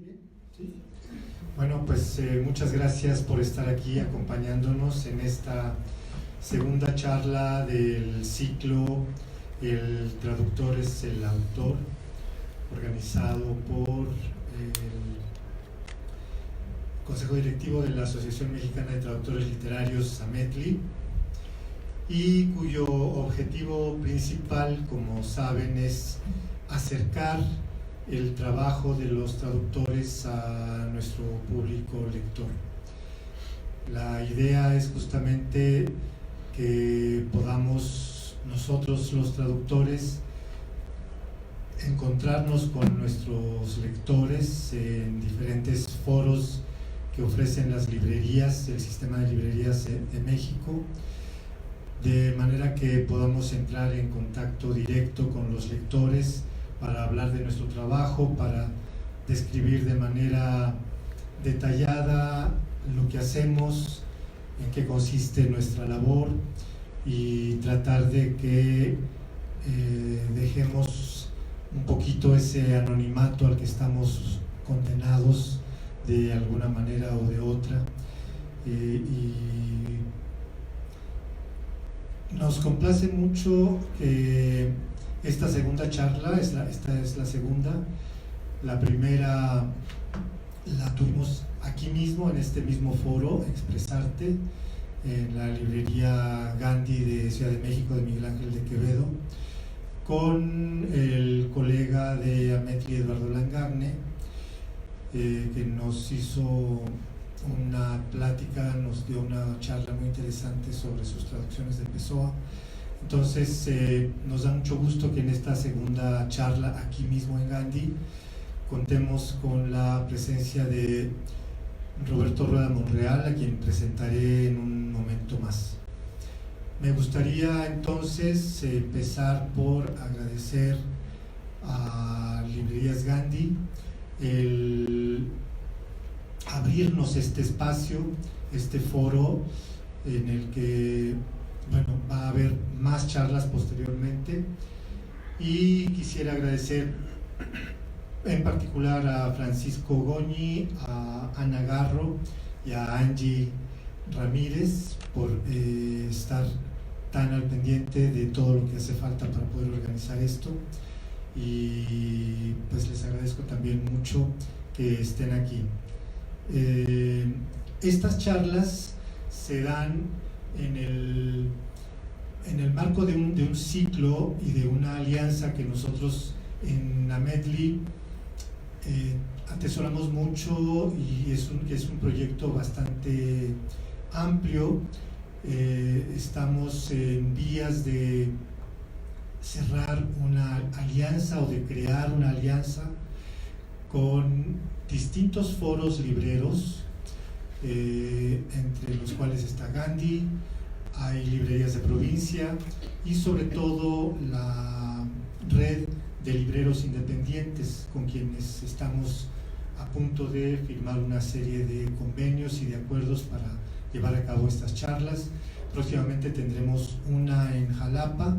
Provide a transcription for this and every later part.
bien? ¿Sí? Bueno, pues muchas gracias por estar aquí acompañándonos en esta segunda charla del ciclo El traductor es el autor, organizado por el Consejo Directivo de la Asociación Mexicana de Traductores Literarios, AMETLI, y cuyo objetivo principal, como saben, es acercar el trabajo de los traductores a nuestro público lector. La idea es justamente que podamos nosotros, los traductores, encontrarnos con nuestros lectores en diferentes foros que ofrecen las librerías, el sistema de librerías de México, de manera que podamos entrar en contacto directo con los lectores para hablar de nuestro trabajo, para describir de manera detallada lo que hacemos, en qué consiste nuestra labor y tratar de que dejemos un poquito ese anonimato al que estamos condenados de alguna manera o de otra. Y nos complace mucho que esta segunda charla, esta es la segunda. La primera la tuvimos aquí mismo, en este mismo foro, Expresarte, en la librería Gandhi de Ciudad de México, de Miguel Ángel de Quevedo, con el colega de AMETLI, Eduardo Langagne, que nos hizo una plática, nos dio una charla muy interesante sobre sus traducciones de Pessoa. Entonces nos da mucho gusto que en esta segunda charla aquí mismo en Gandhi contemos con la presencia de Roberto Rueda Monreal, a quien presentaré en un momento más. Me gustaría entonces empezar por agradecer a Librerías Gandhi el abrirnos este espacio, este foro en el que va a haber más charlas posteriormente, y quisiera agradecer en particular a Francisco Goñi, a Ana Garro y a Angie Ramírez por estar tan al pendiente de todo lo que hace falta para poder organizar esto, y pues les agradezco también mucho que estén aquí. Estas charlas se dan en el marco de un ciclo y de una alianza que nosotros en AMETLI atesoramos mucho, y es un proyecto bastante amplio. Estamos en vías de cerrar una alianza o de crear una alianza con distintos foros libreros, entre los cuales está Gandhi, hay librerías de provincia y sobre todo la red de libreros independientes, con quienes estamos a punto de firmar una serie de convenios y de acuerdos para llevar a cabo estas charlas. Próximamente tendremos una en Jalapa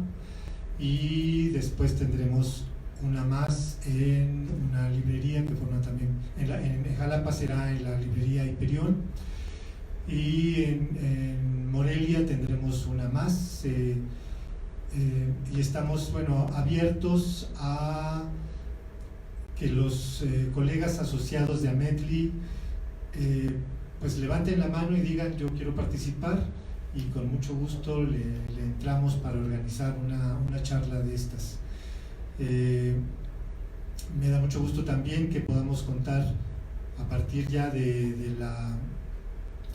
y después tendremos una más en una librería que forma también, en Jalapa será en la librería Hiperión, y en Morelia tendremos una más, y estamos abiertos a que los colegas asociados de AMETLI pues levanten la mano y digan: yo quiero participar, y con mucho gusto le entramos para organizar una charla de estas. Me da mucho gusto también que podamos contar a partir ya de la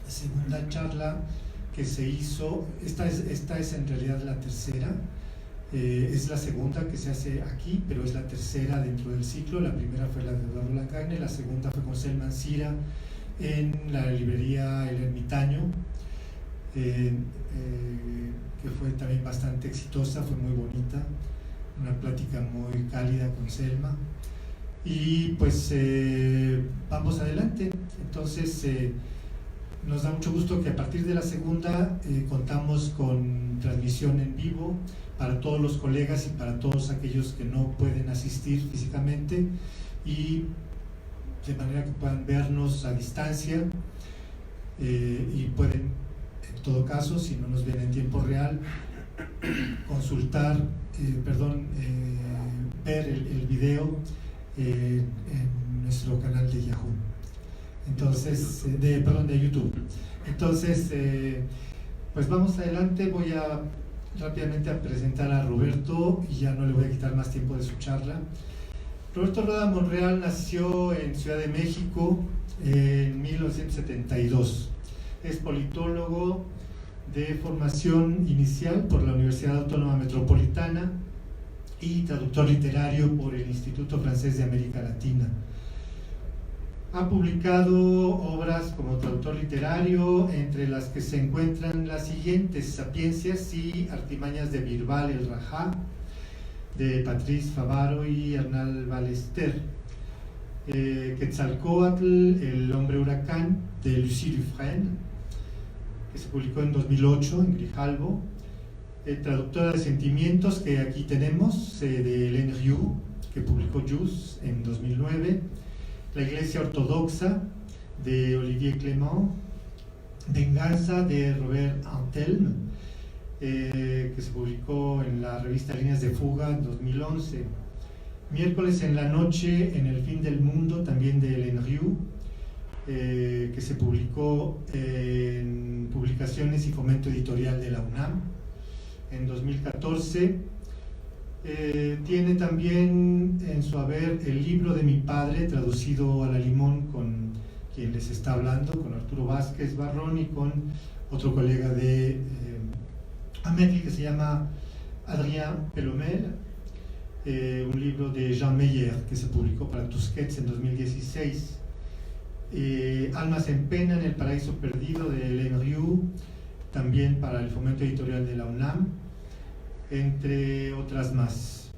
segunda charla que se hizo. Esta es en realidad la tercera, es la segunda que se hace aquí, pero es la tercera dentro del ciclo. La primera fue la de Eduardo Langagne, la segunda fue con Selma Ancira en la librería El Ermitaño, que fue también bastante exitosa, fue muy bonita, una plática muy cálida con Selma, y pues vamos adelante. Entonces nos da mucho gusto que a partir de la segunda contamos con transmisión en vivo para todos los colegas y para todos aquellos que no pueden asistir físicamente, y de manera que puedan vernos a distancia y pueden, en todo caso, si no nos ven en tiempo real, consultar, ver el video en nuestro canal de Yahoo. Entonces, de YouTube. Entonces, pues vamos adelante. Voy a rápidamente a presentar a Roberto y ya no le voy a quitar más tiempo de su charla. Roberto Roda Monreal nació en Ciudad de México en 1972. Es politólogo de formación inicial por la Universidad Autónoma Metropolitana y traductor literario por el Instituto Francés de América Latina. Ha publicado obras como traductor literario, entre las que se encuentran las siguientes: Sapiencias y Artimañas de Birbal el Rajá, de Patrice Favaro y Hernán Ballester, Quetzalcóatl, el hombre huracán, de Lucie Dufresne, que se publicó en 2008 en Grijalbo, Traductora de Sentimientos, que aquí tenemos, de Hélène Rioux, que publicó Jus en 2009, La Iglesia Ortodoxa, de Olivier Clément, Venganza, de Robert Antelme, que se publicó en la revista Líneas de Fuga en 2011, Miércoles en la Noche en el Fin del Mundo, también de Hélène Rioux, que se publicó en Publicaciones y Fomento Editorial de la UNAM en 2014. Tiene también en su haber El libro de mi padre, traducido al alemán, con quien les está hablando, con Arturo Vázquez Barrón y con otro colega de Ametli que se llama Adrien Pelomel, un libro de Jean Meyer que se publicó para Tusquets en 2016. Almas en Pena en el Paraíso Perdido, de Hélène Rioux, también para el Fomento Editorial de la UNAM, entre otras más.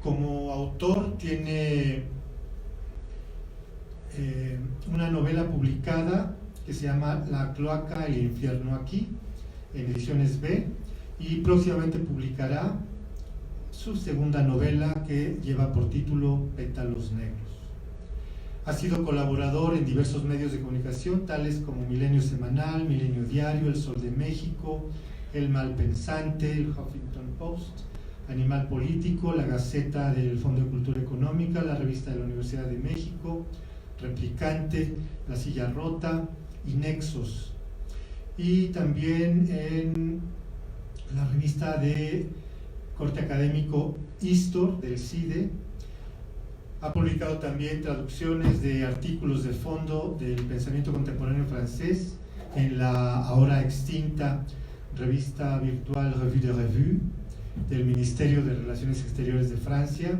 Como autor tiene una novela publicada que se llama La Cloaca, el infierno aquí, en Ediciones B, y próximamente publicará su segunda novela, que lleva por título Pétalos Negros. Ha sido colaborador en diversos medios de comunicación, tales como Milenio Semanal, Milenio Diario, El Sol de México, El Malpensante, el Huffington Post, Animal Político, La Gaceta del Fondo de Cultura Económica, la Revista de la Universidad de México, Replicante, La Silla Rota y Nexos. Y también en la revista de corte académico Histor, del CIDE. Ha publicado también traducciones de artículos de fondo del pensamiento contemporáneo francés en la ahora extinta revista virtual Revue de Revue del Ministerio de Relaciones Exteriores de Francia,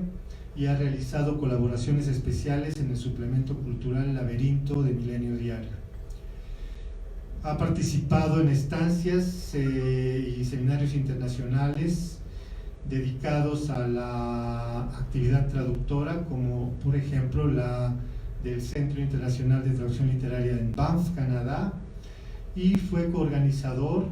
y ha realizado colaboraciones especiales en el suplemento cultural Laberinto de Milenio Diario. Ha participado en estancias y seminarios internacionales dedicados a la actividad traductora, como por ejemplo la del Centro Internacional de Traducción Literaria en Banff, Canadá, y fue coorganizador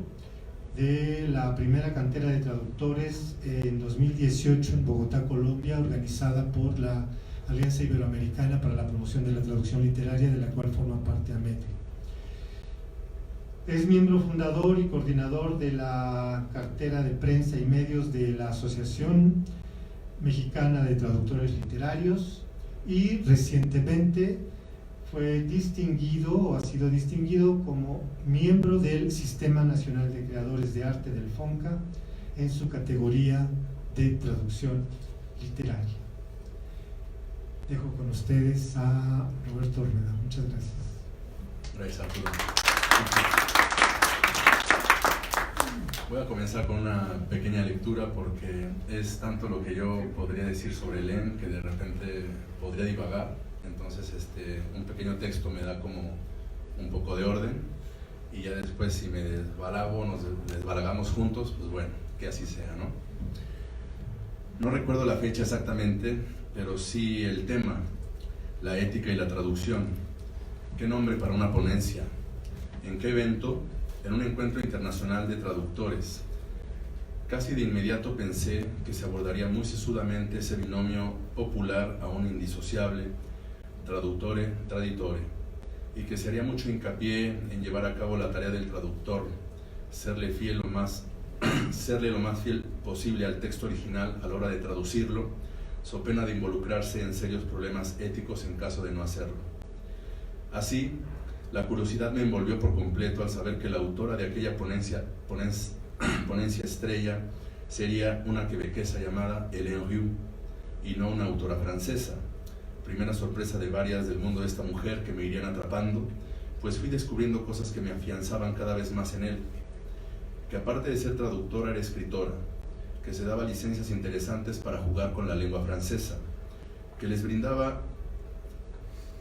de la primera cantera de traductores en 2018 en Bogotá, Colombia, organizada por la Alianza Iberoamericana para la Promoción de la Traducción Literaria, de la cual forma parte Ametli. Es miembro fundador y coordinador de la cartera de prensa y medios de la Asociación Mexicana de Traductores Literarios, y recientemente fue distinguido o ha sido distinguido como miembro del Sistema Nacional de Creadores de Arte del FONCA en su categoría de traducción literaria. Dejo con ustedes a Roberto Rueda. Muchas gracias. Gracias, Arturo. Voy a comenzar con una pequeña lectura, porque es tanto lo que yo podría decir sobre Hélène que de repente podría divagar. Entonces un pequeño texto me da como un poco de orden, y ya después, si me desbalago, nos desbalagamos juntos, pues bueno, que así sea, ¿no? No recuerdo la fecha exactamente, pero sí el tema: la ética y la traducción. ¿Qué nombre para una ponencia? ¿En qué evento? En un encuentro internacional de traductores. Casi de inmediato pensé que se abordaría muy sesudamente ese binomio popular aún indisociable, traduttore, traditore, y que se haría mucho hincapié en llevar a cabo la tarea del traductor, serle lo más fiel posible al texto original a la hora de traducirlo, so pena de involucrarse en serios problemas éticos en caso de no hacerlo. Así, la curiosidad me envolvió por completo al saber que la autora de aquella ponencia estrella sería una quebequesa llamada Hélène Riou, y no una autora francesa. Primera sorpresa de varias del mundo de esta mujer que me irían atrapando, pues fui descubriendo cosas que me afianzaban cada vez más en él. Que aparte de ser traductora era escritora, que se daba licencias interesantes para jugar con la lengua francesa, que les brindaba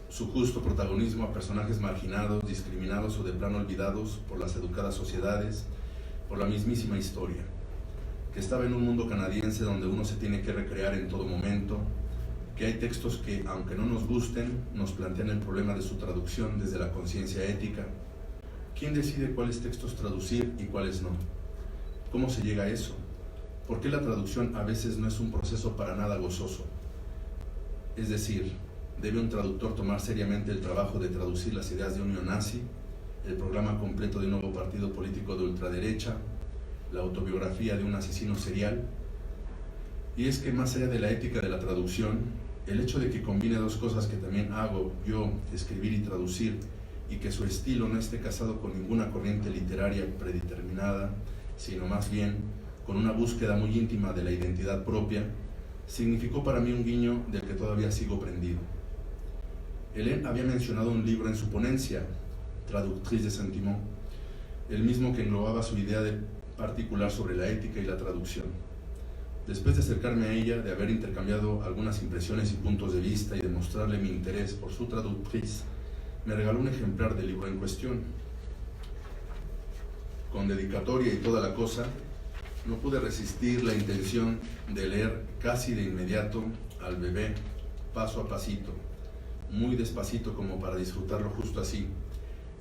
su justo protagonismo a personajes marginados, discriminados o de plano olvidados por las educadas sociedades, por la mismísima historia, que estaba en un mundo canadiense donde uno se tiene que recrear en todo momento, que hay textos que, aunque no nos gusten, nos plantean el problema de su traducción desde la conciencia ética. ¿Quién decide cuáles textos traducir y cuáles no? ¿Cómo se llega a eso? ¿Por qué la traducción a veces no es un proceso para nada gozoso? Es decir, ¿debe un traductor tomar seriamente el trabajo de traducir las ideas de un neonazi, el programa completo de un nuevo partido político de ultraderecha, la autobiografía de un asesino serial? Y es que más allá de la ética de la traducción, el hecho de que combine dos cosas que también hago yo, escribir y traducir, y que su estilo no esté casado con ninguna corriente literaria predeterminada, sino más bien con una búsqueda muy íntima de la identidad propia, significó para mí un guiño del que todavía sigo prendido. Hélène había mencionado un libro en su ponencia, Traductrice de Sentiment, el mismo que englobaba su idea particular sobre la ética y la traducción. Después de acercarme a ella, de haber intercambiado algunas impresiones y puntos de vista y de mostrarle mi interés por su traductriz, me regaló un ejemplar del libro en cuestión. Con dedicatoria y toda la cosa, no pude resistir la intención de leer casi de inmediato al bebé, paso a pasito, muy despacito como para disfrutarlo justo así,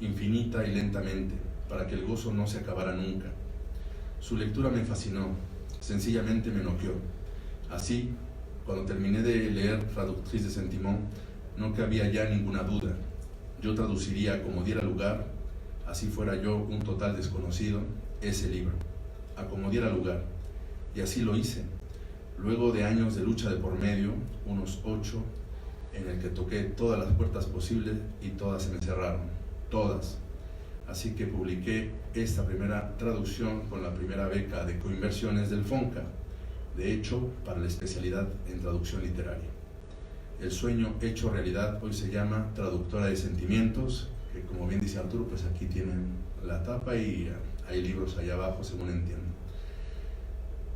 infinita y lentamente, para que el gozo no se acabara nunca. Su lectura me fascinó, sencillamente me noqueó. Así, cuando terminé de leer Traductrice de Sentiment, no cabía ya ninguna duda. Yo traduciría como diera lugar, así fuera yo un total desconocido, ese libro, a como diera lugar. Y así lo hice. Luego de años de lucha de por medio, unos 8, en el que toqué todas las puertas posibles y todas se me cerraron, todas. Así que publiqué esta primera traducción con la primera beca de coinversiones del FONCA, de hecho, para la especialidad en traducción literaria. El sueño hecho realidad hoy se llama Traductora de Sentimientos, que como bien dice Arturo, pues aquí tienen la tapa y hay libros allá abajo, según entiendo.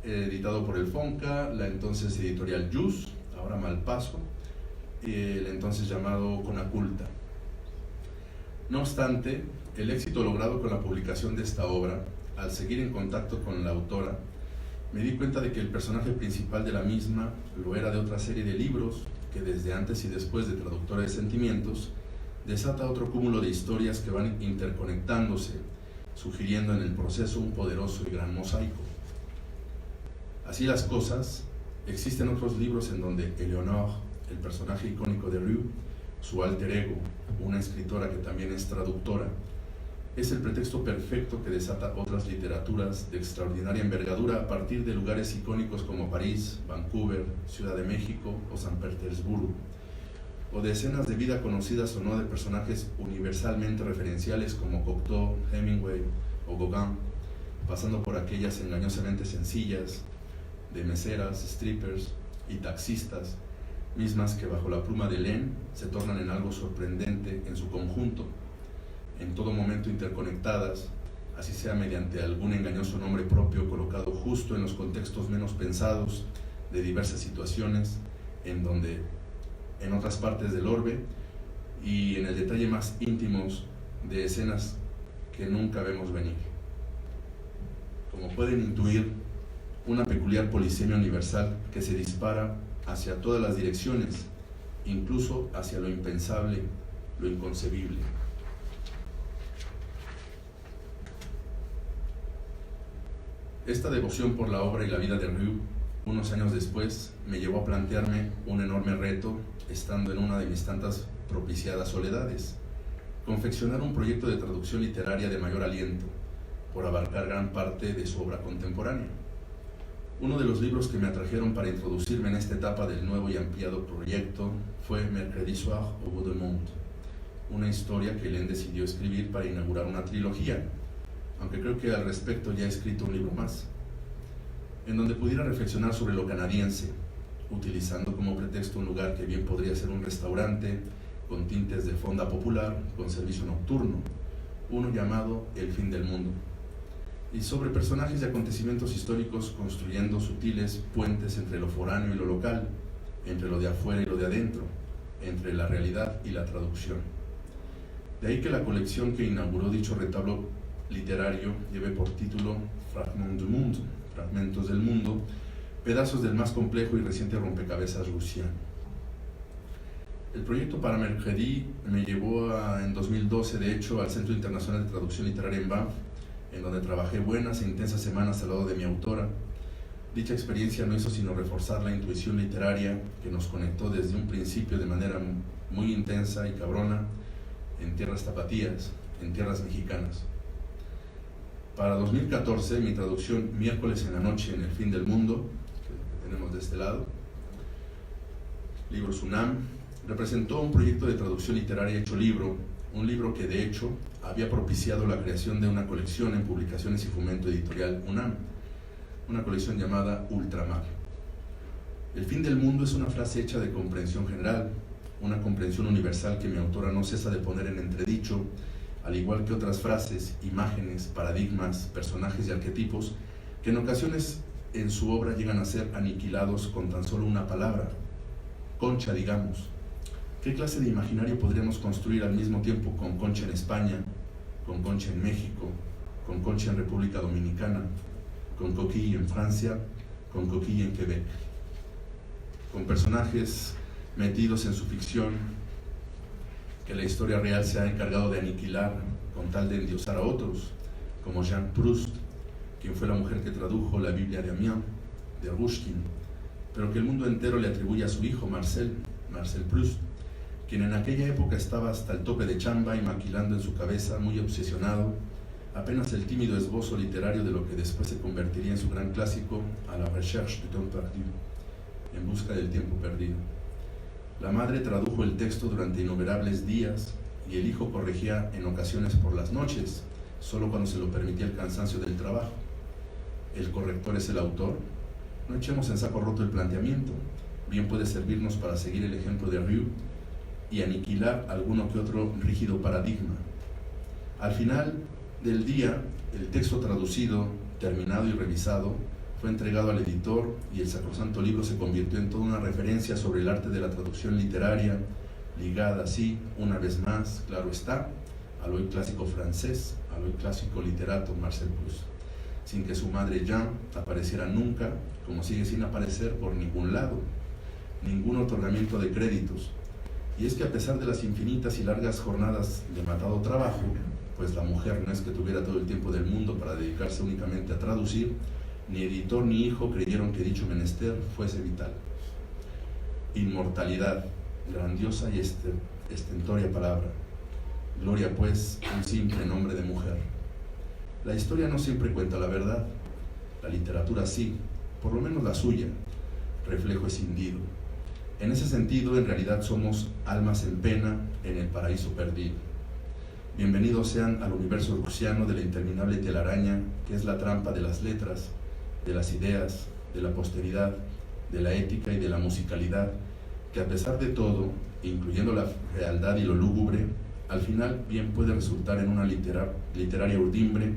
Editado por el FONCA, la entonces editorial Jus, ahora Malpaso, y el entonces llamado Conaculta. No obstante, el éxito logrado con la publicación de esta obra, al seguir en contacto con la autora, me di cuenta de que el personaje principal de la misma lo era de otra serie de libros que desde antes y después de Traductora de Sentimientos desata otro cúmulo de historias que van interconectándose, sugiriendo en el proceso un poderoso y gran mosaico. Así las cosas, existen otros libros en donde Eleonore, el personaje icónico de Riou, su alter ego, una escritora que también es traductora, es el pretexto perfecto que desata otras literaturas de extraordinaria envergadura a partir de lugares icónicos como París, Vancouver, Ciudad de México o San Petersburgo, o de escenas de vida conocidas o no de personajes universalmente referenciales como Cocteau, Hemingway o Gauguin, pasando por aquellas engañosamente sencillas de meseras, strippers y taxistas, mismas que bajo la pluma de Hélène se tornan en algo sorprendente en su conjunto, en todo momento interconectadas, así sea mediante algún engañoso nombre propio colocado justo en los contextos menos pensados de diversas situaciones, en otras partes del orbe y en el detalle más íntimos de escenas que nunca vemos venir. Como pueden intuir, una peculiar polisemia universal que se dispara hacia todas las direcciones, incluso hacia lo impensable, lo inconcebible. Esta devoción por la obra y la vida de Riou, unos años después, me llevó a plantearme un enorme reto, estando en una de mis tantas propiciadas soledades, confeccionar un proyecto de traducción literaria de mayor aliento, por abarcar gran parte de su obra contemporánea. Uno de los libros que me atrajeron para introducirme en esta etapa del nuevo y ampliado proyecto fue Mercredi soir au bout du monde, una historia que Hélène decidió escribir para inaugurar una trilogía, aunque creo que al respecto ya he escrito un libro más, en donde pudiera reflexionar sobre lo canadiense, utilizando como pretexto un lugar que bien podría ser un restaurante con tintes de fonda popular, con servicio nocturno, uno llamado El fin del mundo, y sobre personajes y acontecimientos históricos construyendo sutiles puentes entre lo foráneo y lo local, entre lo de afuera y lo de adentro, entre la realidad y la traducción. De ahí que la colección que inauguró dicho retablo literario lleve por título Fragments du Monde, Fragmentos del Mundo, pedazos del más complejo y reciente rompecabezas rusiano. El proyecto para Mercredi me llevó en 2012, de hecho, al Centro Internacional de Traducción Literaria en Banff, en donde trabajé buenas e intensas semanas al lado de mi autora. Dicha experiencia no hizo sino reforzar la intuición literaria que nos conectó desde un principio de manera muy intensa y cabrona en tierras tapatías, en tierras mexicanas. Para 2014, mi traducción Miércoles en la noche en el fin del mundo, que tenemos de este lado, Libros UNAM, representó un proyecto de traducción literaria hecho libro, un libro que de hecho había propiciado la creación de una colección en Publicaciones y Fomento Editorial UNAM, una colección llamada Ultramar. El fin del mundo es una frase hecha de comprensión general, una comprensión universal que mi autora no cesa de poner en entredicho, al igual que otras frases, imágenes, paradigmas, personajes y arquetipos que en ocasiones en su obra llegan a ser aniquilados con tan solo una palabra. Concha, digamos. ¿Qué clase de imaginario podríamos construir al mismo tiempo con Concha en España, con Concha en México, con Concha en República Dominicana, con Coquille en Francia, con Coquille en Quebec? Con personajes metidos en su ficción que la historia real se ha encargado de aniquilar con tal de endiosar a otros, como Jean Proust, quien fue la mujer que tradujo la Biblia de Amiens, de Ruskin, pero que el mundo entero le atribuye a su hijo Marcel Proust, quien en aquella época estaba hasta el tope de chamba y maquilando en su cabeza, muy obsesionado, apenas el tímido esbozo literario de lo que después se convertiría en su gran clásico, A la recherche du temps perdu, en busca del tiempo perdido. La madre tradujo el texto durante innumerables días y el hijo corregía en ocasiones por las noches, solo cuando se lo permitía el cansancio del trabajo. ¿El corrector es el autor? No echemos en saco roto el planteamiento, bien puede servirnos para seguir el ejemplo de Rieu y aniquilar alguno que otro rígido paradigma. Al final del día, el texto traducido, terminado y revisado, fue entregado al editor y el sacrosanto libro se convirtió en toda una referencia sobre el arte de la traducción literaria, ligada así, una vez más, claro está, al hoy clásico francés, al hoy clásico literato Marcel Proust, sin que su madre Jean apareciera nunca, como sigue sin aparecer por ningún lado, ningún otorgamiento de créditos. Y es que a pesar de las infinitas y largas jornadas de matado trabajo, pues la mujer no es que tuviera todo el tiempo del mundo para dedicarse únicamente a traducir, ni editor ni hijo creyeron que dicho menester fuese vital. Inmortalidad, grandiosa y estentoria palabra. Gloria pues, un simple nombre de mujer. La historia no siempre cuenta la verdad, la literatura sí, por lo menos la suya, reflejo escindido. En ese sentido, en realidad somos almas en pena en el paraíso perdido. Bienvenidos sean al universo rusiano de la interminable telaraña que es la trampa de las letras, de las ideas, de la posteridad, de la ética y de la musicalidad, que a pesar de todo, incluyendo la fealdad y lo lúgubre, al final bien puede resultar en una literaria urdimbre,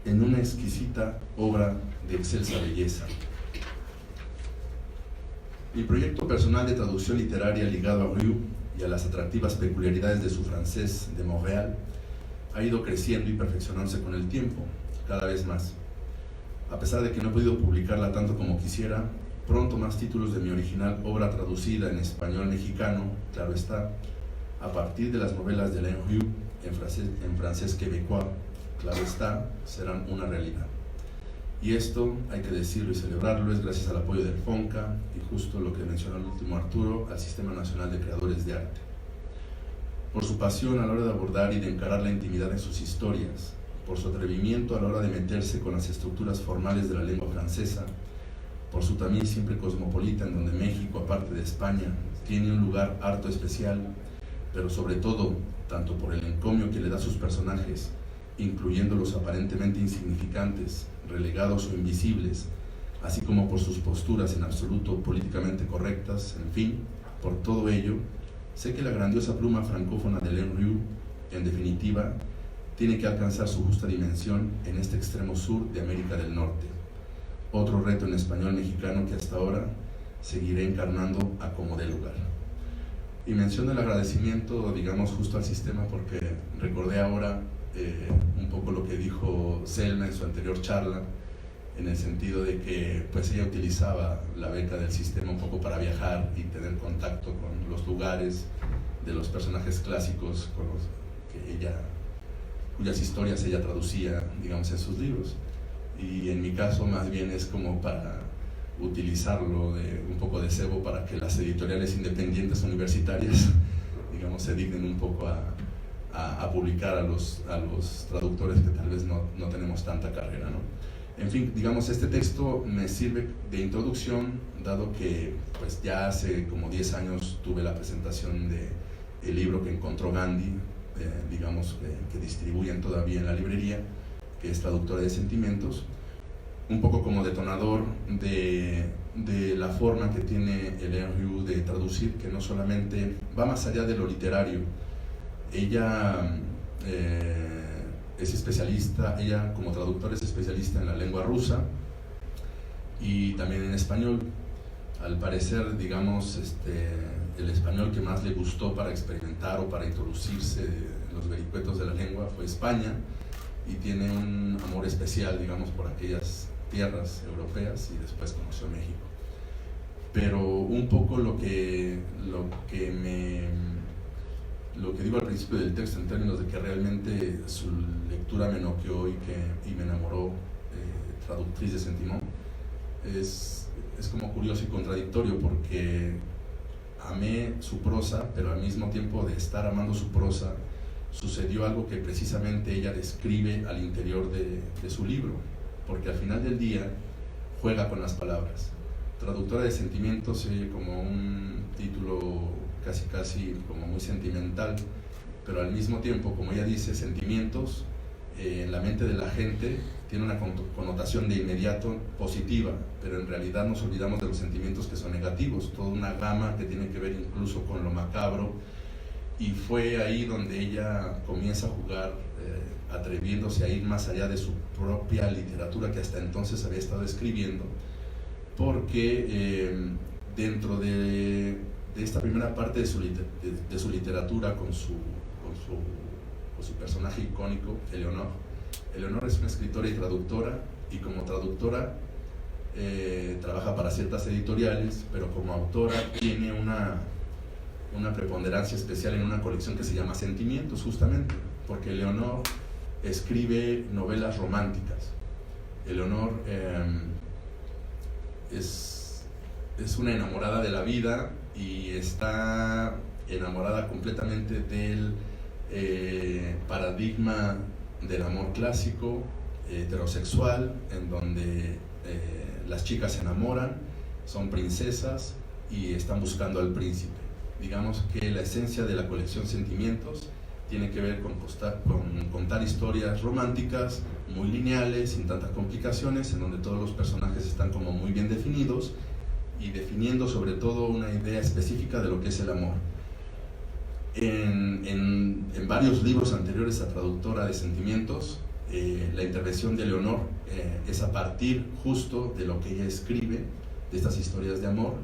en una exquisita obra de excelsa belleza. Mi proyecto personal de traducción literaria ligado a Rieu y a las atractivas peculiaridades de su francés de Montréal ha ido creciendo y perfeccionándose con el tiempo, cada vez más. A pesar de que no he podido publicarla tanto como quisiera, pronto más títulos de mi original obra traducida en español mexicano, claro está, a partir de las novelas de Alain Rieu en francés québécois, claro está, serán una realidad. Y esto, hay que decirlo y celebrarlo, es gracias al apoyo del FONCA y justo lo que mencionó el último Arturo, al Sistema Nacional de Creadores de Arte. por su pasión a la hora de abordar y de encarar la intimidad en sus historias, por su atrevimiento a la hora de meterse con las estructuras formales de la lengua francesa, por su tamiz siempre cosmopolita, en donde México, aparte de España, tiene un lugar harto especial, pero sobre todo, tanto por el encomio que le da a sus personajes, incluyendo los aparentemente insignificantes, relegados o invisibles, así como por sus posturas en absoluto políticamente correctas, en fin, por todo ello, sé que la grandiosa pluma francófona de Hélène Rieu, en definitiva, tiene que alcanzar su justa dimensión en este extremo sur de América del Norte. Otro reto en español mexicano que hasta ahora seguiré encarnando a como dé lugar. Y menciono el agradecimiento, digamos, justo al sistema, porque recordé ahora un poco lo que dijo Selma en su anterior charla, en el sentido de que pues ella utilizaba la beca del sistema un poco para viajar y tener contacto con los lugares de los personajes clásicos con los que cuyas historias ella traducía, digamos, en sus libros. Y en mi caso más bien es como para utilizarlo de un poco de cebo para que las editoriales independientes universitarias, digamos, se dignen un poco a publicar a los traductores que tal vez no tenemos tanta carrera, ¿no? En fin, digamos, este texto me sirve de introducción, dado que pues ya hace como 10 años tuve la presentación del libro que encontró Gandhi, digamos, que distribuyen todavía en la librería, que es Traductora de Sentimientos, un poco como detonador de la forma que tiene Hélène Rieu de traducir, que no solamente va más allá de lo literario. Ella es especialista, ella como traductora es especialista en la lengua rusa y también en español. Al parecer, digamos, el español que más le gustó para experimentar o para introducirse en los vericuetos de la lengua fue España, y tiene un amor especial, digamos, por aquellas tierras europeas, y después conoció México. Pero un poco lo que digo al principio del texto, en términos de que realmente su lectura me noqueó y me enamoró, traductriz de Sentiment, es como curioso y contradictorio, porque amé su prosa, pero al mismo tiempo de estar amando su prosa, sucedió algo que precisamente ella describe al interior de su libro, porque al final del día juega con las palabras. Traductora de Sentimientos se oye como un título casi como muy sentimental, pero al mismo tiempo, como ella dice, sentimientos en la mente de la gente tiene una connotación de inmediato positiva, pero en realidad nos olvidamos de los sentimientos que son negativos, toda una gama que tiene que ver incluso con lo macabro, y fue ahí donde ella comienza a jugar, atreviéndose a ir más allá de su propia literatura que hasta entonces había estado escribiendo, porque dentro de esta primera parte de su literatura con su personaje icónico, Eleonor es una escritora y traductora, y como traductora trabaja para ciertas editoriales, pero como autora tiene una preponderancia especial en una colección que se llama Sentimientos, justamente porque Eleonor escribe novelas románticas. Eleonor es una enamorada de la vida y está enamorada completamente del paradigma del amor clásico, heterosexual, en donde las chicas se enamoran, son princesas y están buscando al príncipe. Digamos que la esencia de la colección Sentimientos tiene que ver con contar historias románticas, muy lineales, sin tantas complicaciones, en donde todos los personajes están como muy bien definidos y definiendo sobre todo una idea específica de lo que es el amor. En varios libros anteriores a Traductora de Sentimientos, la intervención de Eleonor es a partir justo de lo que ella escribe, de estas historias de amor,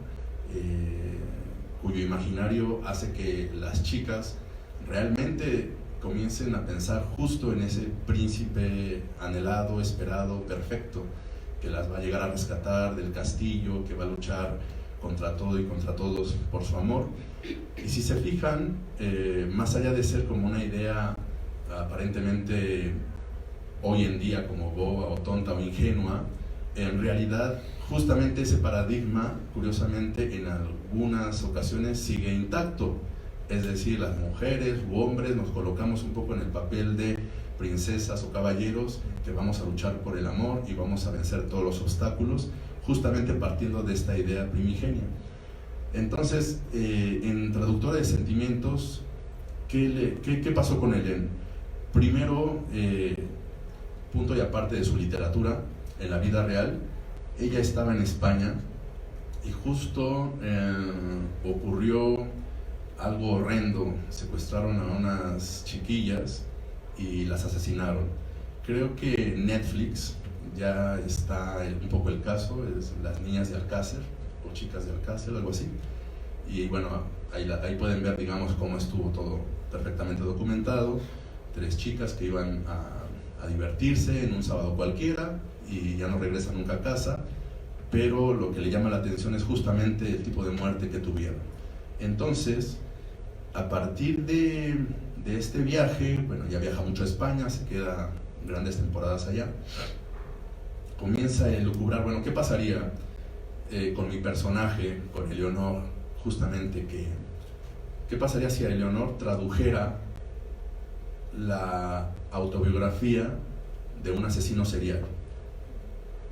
cuyo imaginario hace que las chicas realmente comiencen a pensar justo en ese príncipe anhelado, esperado, perfecto, que las va a llegar a rescatar del castillo, que va a luchar contra todo y contra todos por su amor. Y si se fijan, más allá de ser como una idea aparentemente hoy en día como boba o tonta o ingenua, en realidad justamente ese paradigma, curiosamente, en algunas ocasiones sigue intacto, Es decir, las mujeres u hombres nos colocamos un poco en el papel de princesas o caballeros que vamos a luchar por el amor y vamos a vencer todos los obstáculos, justamente partiendo de esta idea primigenia. Entonces, en Traductora de Sentimientos, ¿qué pasó con Hélène? Primero, punto y aparte de su literatura, en la vida real, ella estaba en España y justo ocurrió algo horrendo. Secuestraron a unas chiquillas y las asesinaron. Creo que Netflix ya está un poco el caso, es Las Niñas de Alcácer o Chicas de Alcácer, algo así. Y bueno, ahí pueden ver, digamos, cómo estuvo todo perfectamente documentado. 3 chicas que iban a divertirse en un sábado cualquiera y ya no regresan nunca a casa, pero lo que le llama la atención es justamente el tipo de muerte que tuvieron. Entonces, a partir de este viaje, bueno, ya viaja mucho a España, se queda grandes temporadas allá, comienza a elucubrar, bueno, ¿qué pasaría con mi personaje, con Eleonor, justamente, qué pasaría si Eleonor tradujera la autobiografía de un asesino serial?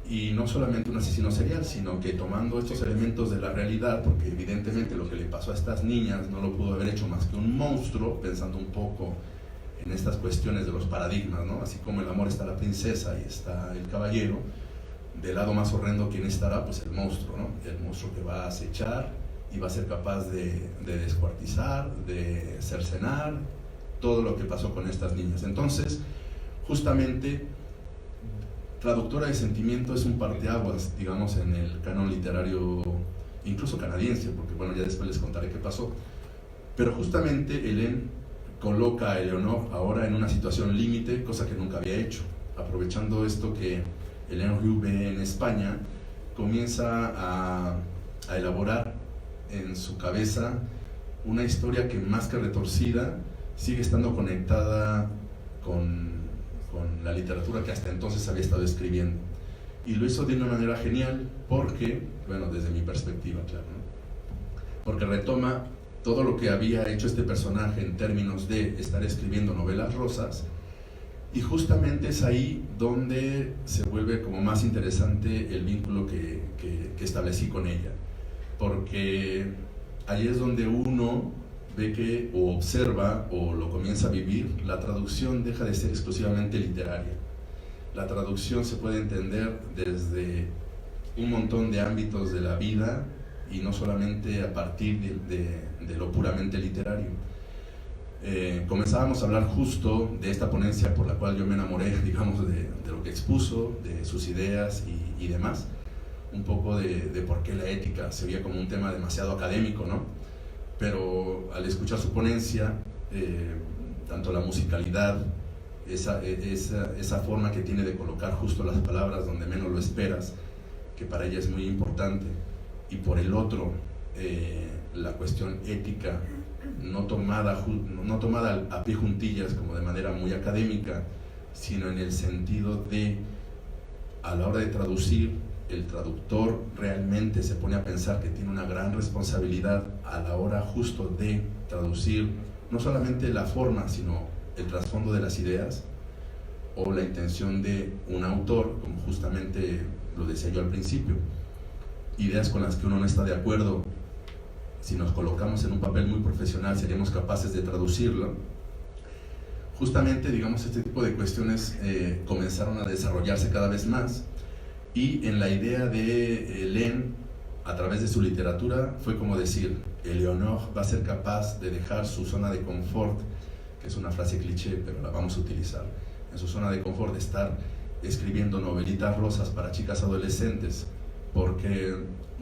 Y no solamente un asesino serial, sino que tomando estos elementos de la realidad, porque evidentemente lo que le pasó a estas niñas no lo pudo haber hecho más que un monstruo, pensando un poco en estas cuestiones de los paradigmas, ¿no? Así como el amor está la princesa y está el caballero, del lado más horrendo, ¿quién estará? Pues el monstruo, ¿no? El monstruo que va a acechar y va a ser capaz de descuartizar, de cercenar todo lo que pasó con estas niñas. Entonces, justamente, Traductora de Sentimientos es un parteaguas, digamos, en el canon literario, incluso canadiense, porque bueno, ya después les contaré qué pasó. Pero justamente Hélène coloca a Eleonor ahora en una situación límite, cosa que nunca había hecho. Aprovechando esto que Hélène Rieu ve en España, comienza a elaborar en su cabeza una historia que, más que retorcida, sigue estando conectada con la literatura que hasta entonces había estado escribiendo. Y lo hizo de una manera genial porque, bueno, desde mi perspectiva, claro, ¿no? Porque retoma todo lo que había hecho este personaje en términos de estar escribiendo novelas rosas, y justamente es ahí donde se vuelve como más interesante el vínculo que establecí con ella, porque ahí es donde uno ve que, o observa, o lo comienza a vivir, la traducción deja de ser exclusivamente literaria. La traducción se puede entender desde un montón de ámbitos de la vida y no solamente a partir de lo puramente literario. Comenzábamos a hablar justo de esta ponencia por la cual yo me enamoré, digamos, de lo que expuso, de sus ideas y demás, un poco de por qué la ética se veía como un tema demasiado académico, ¿no? Pero al escuchar su ponencia, tanto la musicalidad, esa forma que tiene de colocar justo las palabras donde menos lo esperas, que para ella es muy importante, y por el otro, la cuestión ética, no tomada a pie juntillas como de manera muy académica, sino en el sentido de, a la hora de traducir, el traductor realmente se pone a pensar que tiene una gran responsabilidad a la hora justo de traducir no solamente la forma, sino el trasfondo de las ideas o la intención de un autor, como justamente lo decía yo al principio, ideas con las que uno no está de acuerdo. Si nos colocamos en un papel muy profesional, seríamos capaces de traducirlo. Justamente, digamos, este tipo de cuestiones comenzaron a desarrollarse cada vez más, y en la idea de Hélène, a través de su literatura, fue como decir, Eleonor va a ser capaz de dejar su zona de confort, que es una frase cliché, pero la vamos a utilizar, en su zona de confort, de estar escribiendo novelitas rosas para chicas adolescentes, porque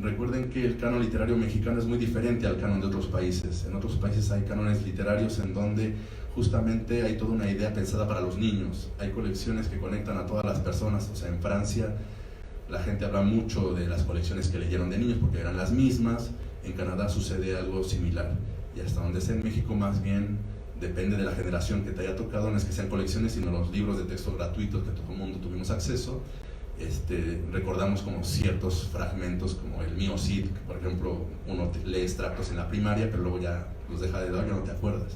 recuerden que el canon literario mexicano es muy diferente al canon de otros países. En otros países hay cánones literarios en donde justamente hay toda una idea pensada para los niños, hay colecciones que conectan a todas las personas. O sea, en Francia la gente habla mucho de las colecciones que leyeron de niños porque eran las mismas. En Canadá sucede algo similar, y hasta donde sea en México, más bien depende de la generación que te haya tocado, no es que sean colecciones, sino los libros de texto gratuitos que todo el mundo tuvimos acceso. Recordamos como ciertos fragmentos, como el mío Cid, que por ejemplo uno lee extractos en la primaria, pero luego ya los deja de lado, ya no te acuerdas.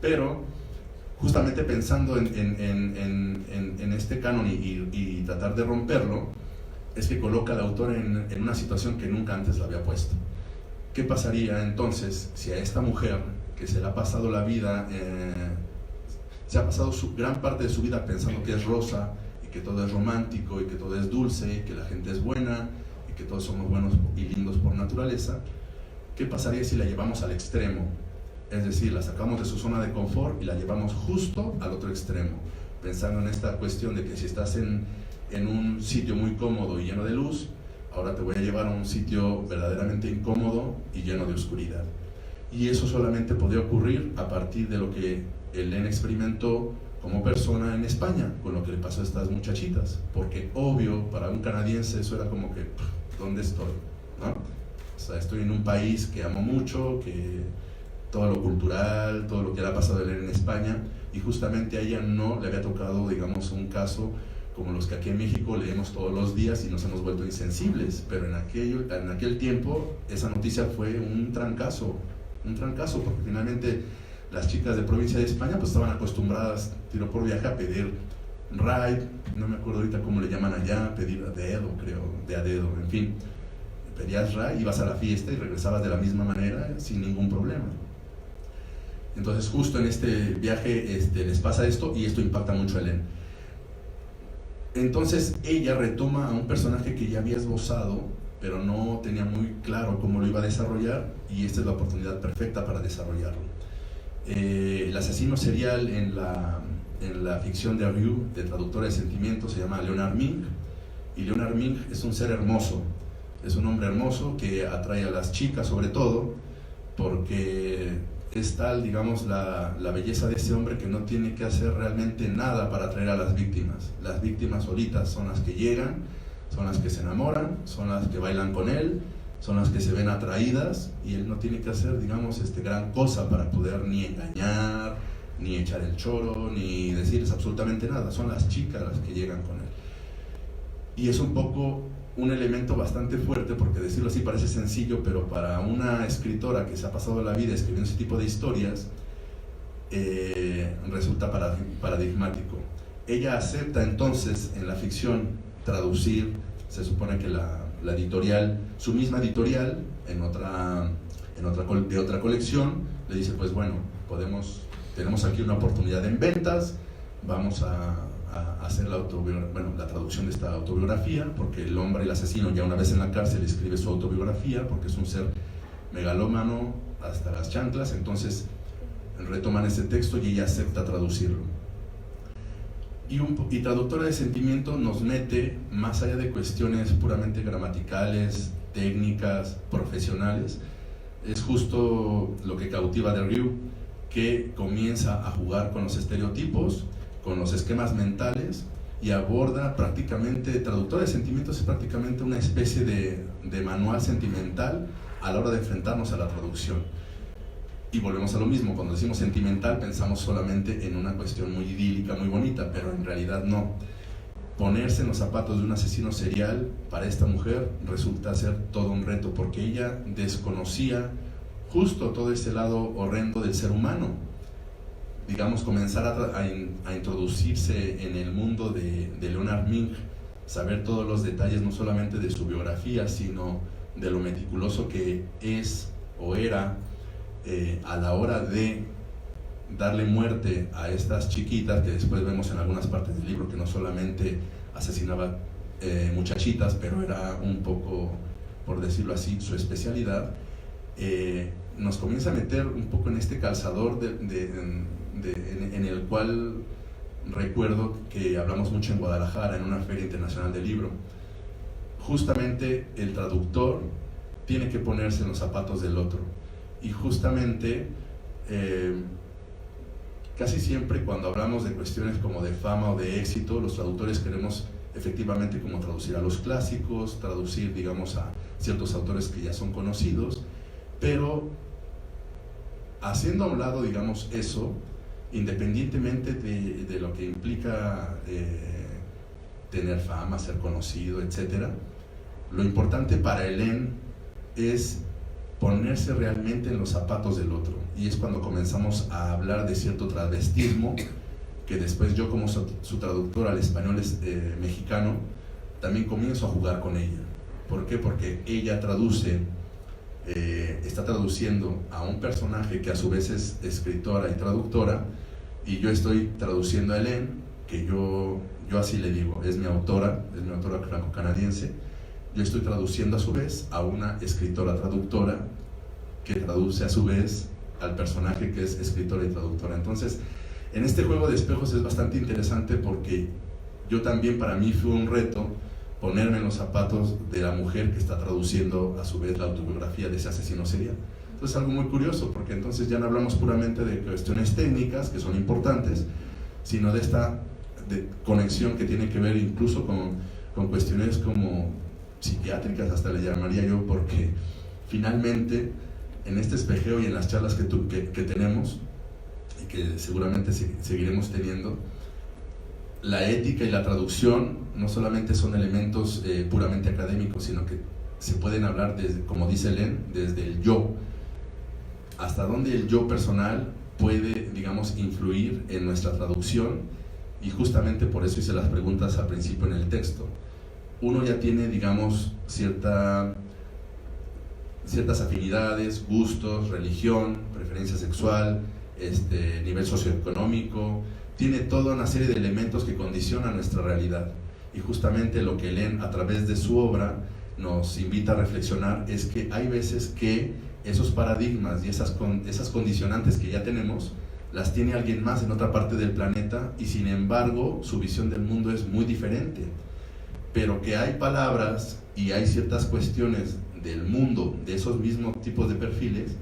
Pero justamente pensando en este canon y tratar de romperlo, es que coloca al autor en una situación que nunca antes la había puesto. ¿Qué pasaría entonces si a esta mujer, que se le ha pasado la vida, se ha pasado gran parte de su vida pensando que es rosa, y que todo es romántico, y que todo es dulce, y que la gente es buena, y que todos somos buenos y lindos por naturaleza? ¿Qué pasaría si la llevamos al extremo? Es decir, la sacamos de su zona de confort y la llevamos justo al otro extremo, pensando en esta cuestión de que si estás en un sitio muy cómodo y lleno de luz, ahora te voy a llevar a un sitio verdaderamente incómodo y lleno de oscuridad. Y eso solamente podía ocurrir a partir de lo que Hélène experimentó como persona en España, con lo que le pasó a estas muchachitas, porque obvio, para un canadiense eso era como que, ¿dónde estoy? ¿No? O sea, estoy en un país que amo mucho, que todo lo cultural, todo lo que le ha pasado a Hélène en España, y justamente a ella no le había tocado, digamos, un caso como los que aquí en México leemos todos los días y nos hemos vuelto insensibles, pero en aquel tiempo esa noticia fue un trancazo, porque finalmente las chicas de provincia de España pues estaban acostumbradas, tiro por viaje, a pedir ride, no me acuerdo ahorita cómo le llaman allá, pedir a dedo, creo, de a dedo, en fin, pedías ride, ibas a la fiesta y regresabas de la misma manera sin ningún problema. Entonces justo en este viaje les pasa esto, y esto impacta mucho a Hélène. Entonces ella retoma a un personaje que ya había esbozado, pero no tenía muy claro cómo lo iba a desarrollar, y esta es la oportunidad perfecta para desarrollarlo. El asesino serial en la ficción de Ryu, de Traductora de Sentimientos, se llama Leonard Ming, y Leonard Ming es un ser hermoso, es un hombre hermoso que atrae a las chicas sobre todo, porque es tal, digamos, la belleza de ese hombre que no tiene que hacer realmente nada para atraer a las víctimas. Las víctimas solitas son las que llegan, son las que se enamoran, son las que bailan con él, son las que se ven atraídas, y él no tiene que hacer, digamos, gran cosa para poder ni engañar, ni echar el choro, ni decirles absolutamente nada. Son las chicas las que llegan con él. Y es un poco un elemento bastante fuerte, porque decirlo así parece sencillo, pero para una escritora que se ha pasado la vida escribiendo ese tipo de historias, resulta paradigmático. Ella acepta entonces en la ficción traducir, se supone que la editorial, su misma editorial, de otra colección, le dice, pues bueno, tenemos aquí una oportunidad en ventas, vamos a hacer la traducción de esta autobiografía, porque el hombre, el asesino, ya una vez en la cárcel escribe su autobiografía, porque es un ser megalómano hasta las chanclas. Entonces retoman ese texto y ella acepta traducirlo. Y Traductora de Sentimiento nos mete, más allá de cuestiones puramente gramaticales, técnicas, profesionales, es justo lo que cautiva de Ryu, que comienza a jugar con los estereotipos, con los esquemas mentales, y aborda prácticamente, Traductora de Sentimientos es prácticamente una especie de manual sentimental a la hora de enfrentarnos a la traducción. Y volvemos a lo mismo, cuando decimos sentimental pensamos solamente en una cuestión muy idílica, muy bonita, pero en realidad no. Ponerse en los zapatos de un asesino serial para esta mujer resulta ser todo un reto, porque ella desconocía justo todo ese lado horrendo del ser humano. Digamos, comenzar a introducirse en el mundo de Leonard Ming, saber todos los detalles no solamente de su biografía, sino de lo meticuloso que es o era a la hora de darle muerte a estas chiquitas, que después vemos en algunas partes del libro que no solamente asesinaba muchachitas, pero era un poco, por decirlo así, su especialidad. Nos comienza a meter un poco en este calzador en el cual recuerdo que hablamos mucho en Guadalajara, en una feria internacional del libro. Justamente el traductor tiene que ponerse en los zapatos del otro, y justamente casi siempre cuando hablamos de cuestiones como de fama o de éxito, los traductores queremos efectivamente como traducir a los clásicos, traducir, digamos, a ciertos autores que ya son conocidos, pero haciendo a un lado, digamos, eso, independientemente de lo que implica tener fama, ser conocido, etc., lo importante para Hélène es ponerse realmente en los zapatos del otro. Y es cuando comenzamos a hablar de cierto travestismo, que después yo, como su traductor al español mexicano, también comienzo a jugar con ella. ¿Por qué? Porque ella está traduciendo a un personaje que a su vez es escritora y traductora, y yo estoy traduciendo a Hélène, que yo así le digo, es mi autora franco-canadiense. Yo estoy traduciendo a su vez a una escritora traductora que traduce a su vez al personaje que es escritora y traductora. Entonces, en este juego de espejos es bastante interesante, porque yo también, para mí fue un reto ponerme en los zapatos de la mujer que está traduciendo a su vez la autobiografía de ese asesino serial. Entonces, algo muy curioso, porque entonces ya no hablamos puramente de cuestiones técnicas, que son importantes, sino de esta conexión que tiene que ver incluso con cuestiones como psiquiátricas, hasta le llamaría yo, porque finalmente en este espejeo y en las charlas que tenemos, y que seguramente seguiremos teniendo, la ética y la traducción no solamente son elementos puramente académicos, sino que se pueden hablar, desde, como dice Hélène, desde el yo, hasta dónde el yo personal puede, digamos, influir en nuestra traducción. Y justamente por eso hice las preguntas al principio en el texto. Uno ya tiene, digamos, ciertas afinidades, gustos, religión, preferencia sexual, nivel socioeconómico, tiene toda una serie de elementos que condicionan nuestra realidad. Y justamente lo que Hélène, a través de su obra, nos invita a reflexionar es que hay veces que esos paradigmas y esas condicionantes que ya tenemos las tiene alguien más en otra parte del planeta, y sin embargo su visión del mundo es muy diferente, pero que hay palabras y hay ciertas cuestiones del mundo de esos mismos tipos de perfiles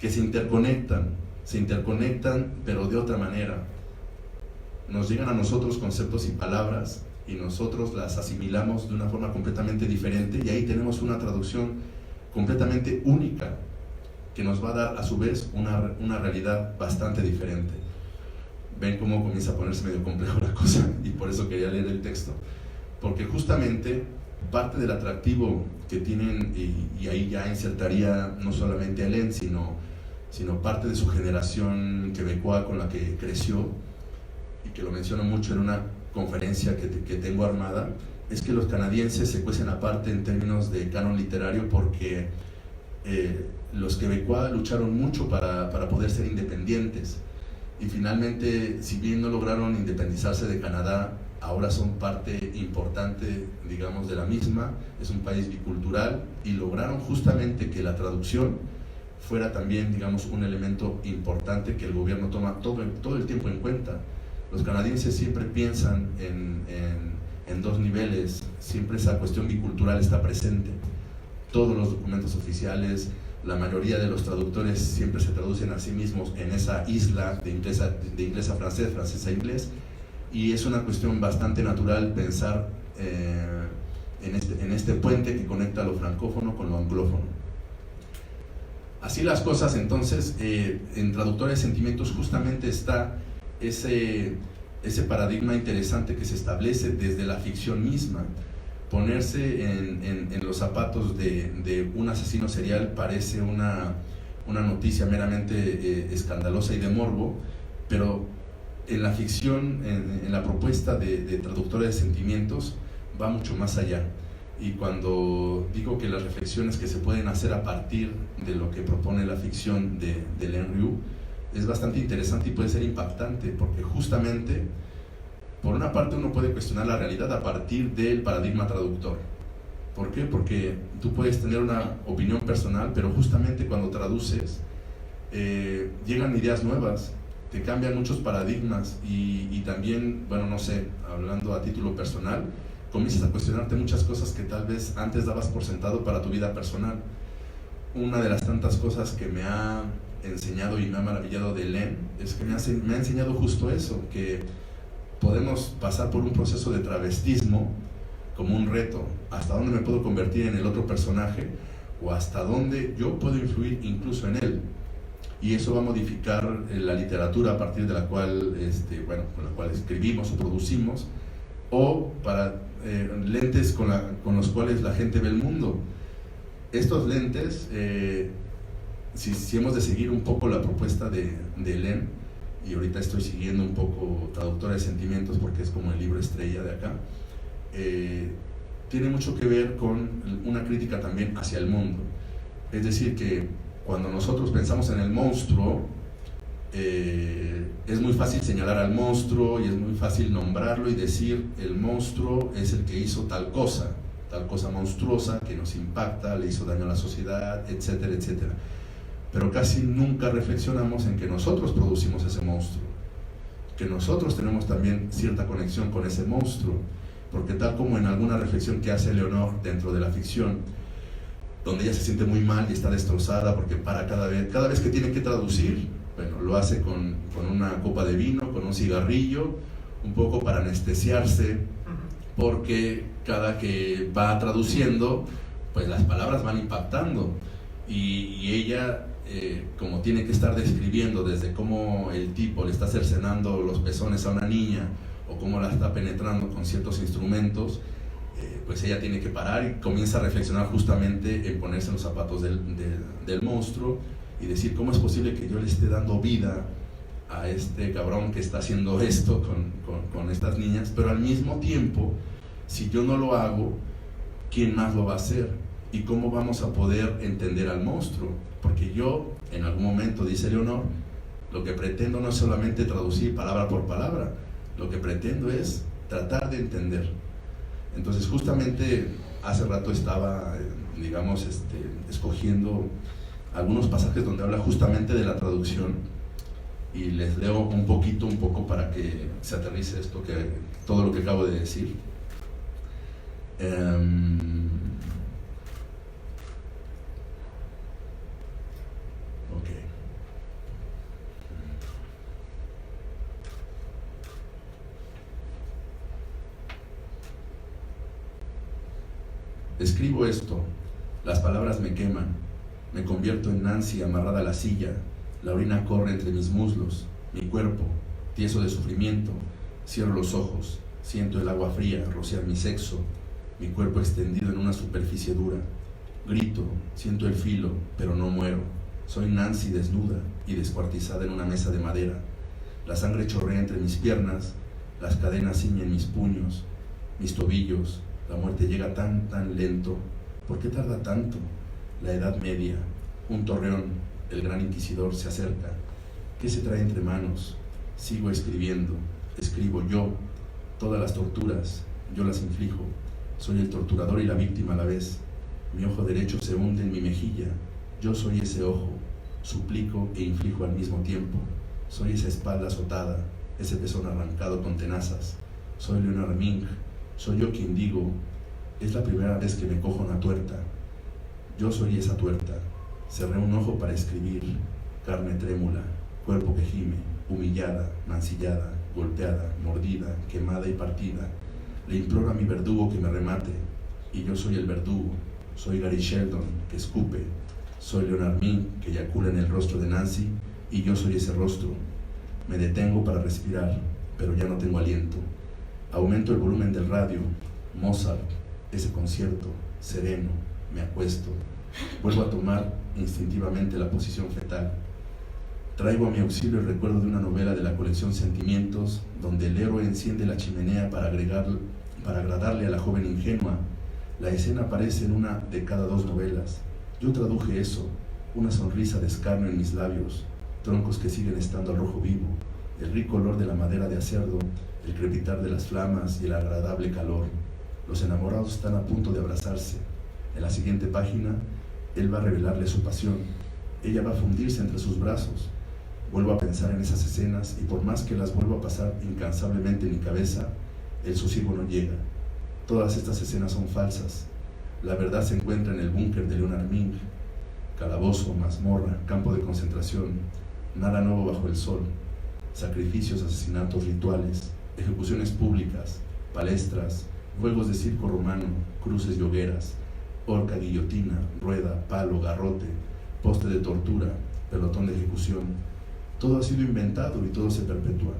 que se interconectan, pero de otra manera. Nos llegan a nosotros conceptos y palabras y nosotros las asimilamos de una forma completamente diferente, y ahí tenemos una traducción completamente única que nos va a dar a su vez una realidad bastante diferente. Ven cómo comienza a ponerse medio complejo la cosa, y por eso quería leer el texto, porque justamente parte del atractivo que tienen, y ahí ya insertaría no solamente a Hélène, sino parte de su generación quebecoa con la que creció, y que lo menciono mucho en una conferencia que tengo armada, es que los canadienses se cuecen aparte en términos de canon literario, porque los quebecois lucharon mucho para poder ser independientes, y finalmente, si bien no lograron independizarse de Canadá, ahora son parte importante, digamos, de la misma. Es un país bicultural, y lograron justamente que la traducción fuera también, digamos, un elemento importante que el gobierno toma todo el tiempo en cuenta. Los canadienses siempre piensan en dos niveles, siempre esa cuestión bicultural está presente. Todos los documentos oficiales, la mayoría de los traductores siempre se traducen a sí mismos en esa isla de inglés a francés, francés a inglés, y es una cuestión bastante natural pensar en este puente que conecta lo francófono con lo anglófono. Así las cosas, entonces, en Traductores de Sentimientos justamente está ese paradigma interesante que se establece desde la ficción misma. Ponerse en los zapatos de un asesino serial parece una noticia meramente escandalosa y de morbo, pero en la ficción, en la propuesta de Traductores de Sentimientos, va mucho más allá. Y cuando digo que las reflexiones que se pueden hacer a partir de lo que propone la ficción de Hélène Rieu es bastante interesante y puede ser impactante, porque justamente, por una parte, uno puede cuestionar la realidad a partir del paradigma traductor. ¿Por qué? Porque tú puedes tener una opinión personal, pero justamente cuando traduces llegan ideas nuevas, te cambian muchos paradigmas, y también, bueno, no sé, hablando a título personal, comienzas a cuestionarte muchas cosas que tal vez antes dabas por sentado para tu vida personal. Una de las tantas cosas que me ha enseñado y me ha maravillado de Hélène es que me ha enseñado justo eso, que podemos pasar por un proceso de travestismo como un reto, hasta dónde me puedo convertir en el otro personaje, o hasta dónde yo puedo influir incluso en él, y eso va a modificar la literatura a partir de la cual, con la cual escribimos o producimos, o para lentes con los cuales la gente ve el mundo. estos lentes, si hemos de seguir un poco la propuesta de Hélène, y ahorita estoy siguiendo un poco Traductora de Sentimientos porque es como el libro estrella de acá, tiene mucho que ver con una crítica también hacia el mundo. Es decir, que cuando nosotros pensamos en el monstruo, es muy fácil señalar al monstruo y es muy fácil nombrarlo y decir el monstruo es el que hizo tal cosa monstruosa que nos impacta, le hizo daño a la sociedad, etcétera, etcétera. Pero casi nunca reflexionamos en que nosotros producimos ese monstruo, que nosotros tenemos también cierta conexión con ese monstruo, porque tal como en alguna reflexión que hace Leonor dentro de la ficción, donde ella se siente muy mal y está destrozada porque para cada vez que tiene que traducir, bueno, lo hace con una copa de vino, con un cigarrillo, un poco para anestesiarse, porque cada que va traduciendo, pues las palabras van impactando, y ella, como tiene que estar describiendo desde cómo el tipo le está cercenando los pezones a una niña, o cómo la está penetrando con ciertos instrumentos, pues ella tiene que parar y comienza a reflexionar justamente en ponerse en los zapatos del monstruo y decir, ¿cómo es posible que yo le esté dando vida a este cabrón que está haciendo esto con estas niñas? Pero al mismo tiempo, si yo no lo hago, ¿quién más lo va a hacer? ¿Y cómo vamos a poder entender al monstruo? Porque yo, en algún momento, dice Leonor, lo que pretendo no es solamente traducir palabra por palabra, lo que pretendo es tratar de entender. Entonces, justamente hace rato estaba, escogiendo algunos pasajes donde habla justamente de la traducción, y les leo un poco para que se aterrice todo lo que acabo de decir. Escribo esto, las palabras me queman, me convierto en Nancy amarrada a la silla, la orina corre entre mis muslos, mi cuerpo, tieso de sufrimiento, cierro los ojos, siento el agua fría rociar mi sexo, mi cuerpo extendido en una superficie dura, grito, siento el filo, pero no muero, soy Nancy desnuda y descuartizada en una mesa de madera, la sangre chorrea entre mis piernas, las cadenas ciñen mis puños, mis tobillos. La muerte llega tan lento. ¿Por qué tarda tanto? La Edad Media, un torreón, el gran inquisidor se acerca. ¿Qué se trae entre manos? Sigo escribiendo, escribo yo. Todas las torturas, yo las inflijo. Soy el torturador y la víctima a la vez. Mi ojo derecho se hunde en mi mejilla. Yo soy ese ojo. Suplico e inflijo al mismo tiempo. Soy esa espalda azotada, ese pezón arrancado con tenazas. Soy Leonard Ming. Soy yo quien digo, es la primera vez que me cojo una tuerta. Yo soy esa tuerta. Cerré un ojo para escribir, carne trémula, cuerpo que gime, humillada, mancillada, golpeada, mordida, quemada y partida. Le imploro a mi verdugo que me remate, y yo soy el verdugo. Soy Gary Sheldon, que escupe. Soy Leonard Ming, que eyacula en el rostro de Nancy, y yo soy ese rostro. Me detengo para respirar, pero ya no tengo aliento. Aumento el volumen del radio, Mozart, ese concierto, sereno, me acuesto. Vuelvo a tomar instintivamente la posición fetal. Traigo a mi auxilio el recuerdo de una novela de la colección Sentimientos, donde el héroe enciende la chimenea para agradarle a la joven ingenua. La escena aparece en una de cada 2 novelas. Yo traduje eso, una sonrisa de escarnio en mis labios, troncos que siguen estando al rojo vivo, el rico olor de la madera de acerdo, el crepitar de las flamas y el agradable calor. Los enamorados están a punto de abrazarse. En la siguiente página, él va a revelarle su pasión. Ella va a fundirse entre sus brazos. Vuelvo a pensar en esas escenas y por más que las vuelvo a pasar incansablemente en mi cabeza, el sosiego no llega. Todas estas escenas son falsas. La verdad se encuentra en el búnker de Leonard Ming. Calabozo, mazmorra, campo de concentración, nada nuevo bajo el sol. Sacrificios, asesinatos, rituales, ejecuciones públicas, palestras, juegos de circo romano, cruces y hogueras, horca, guillotina, rueda, palo, garrote, poste de tortura, pelotón de ejecución. Todo ha sido inventado y todo se perpetúa.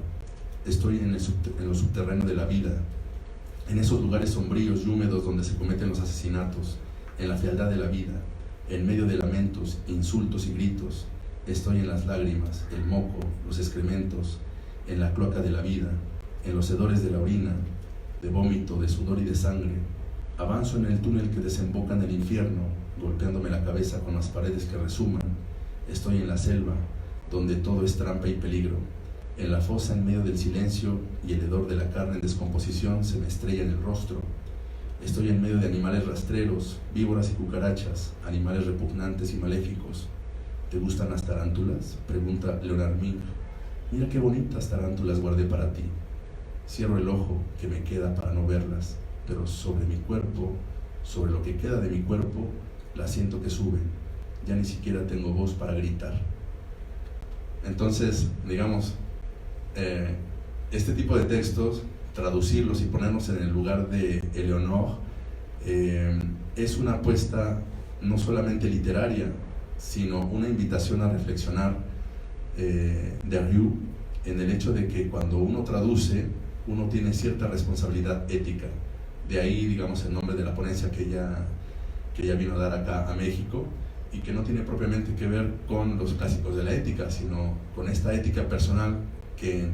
Estoy en lo subterráneo de la vida, en esos lugares sombríos y húmedos donde se cometen los asesinatos, en la fealdad de la vida. En medio de lamentos, insultos y gritos, estoy en las lágrimas, el moco, los excrementos, en la cloaca de la vida, en los hedores de la orina, de vómito, de sudor y de sangre. Avanzo en el túnel que desemboca en el infierno, golpeándome la cabeza con las paredes que resuman. Estoy en la selva, donde todo es trampa y peligro. En la fosa, en medio del silencio y el hedor de la carne en descomposición, se me estrella en el rostro. Estoy en medio de animales rastreros, víboras y cucarachas, animales repugnantes y maléficos. ¿Te gustan las tarántulas?, pregunta Leonard Mink. Mira qué bonitas tarántulas guardé para ti. Cierro el ojo que me queda para no verlas, pero sobre mi cuerpo, sobre lo que queda de mi cuerpo, la siento que sube. Ya ni siquiera tengo voz para gritar. Entonces, digamos, este tipo de textos, traducirlos y ponernos en el lugar de Eleonore, es una apuesta no solamente literaria, sino una invitación a reflexionar de Rieu en el hecho de que cuando uno traduce, uno tiene cierta responsabilidad ética. De ahí, digamos, el nombre de la ponencia que ella vino a dar acá a México, y que no tiene propiamente que ver con los clásicos de la ética, sino con esta ética personal que,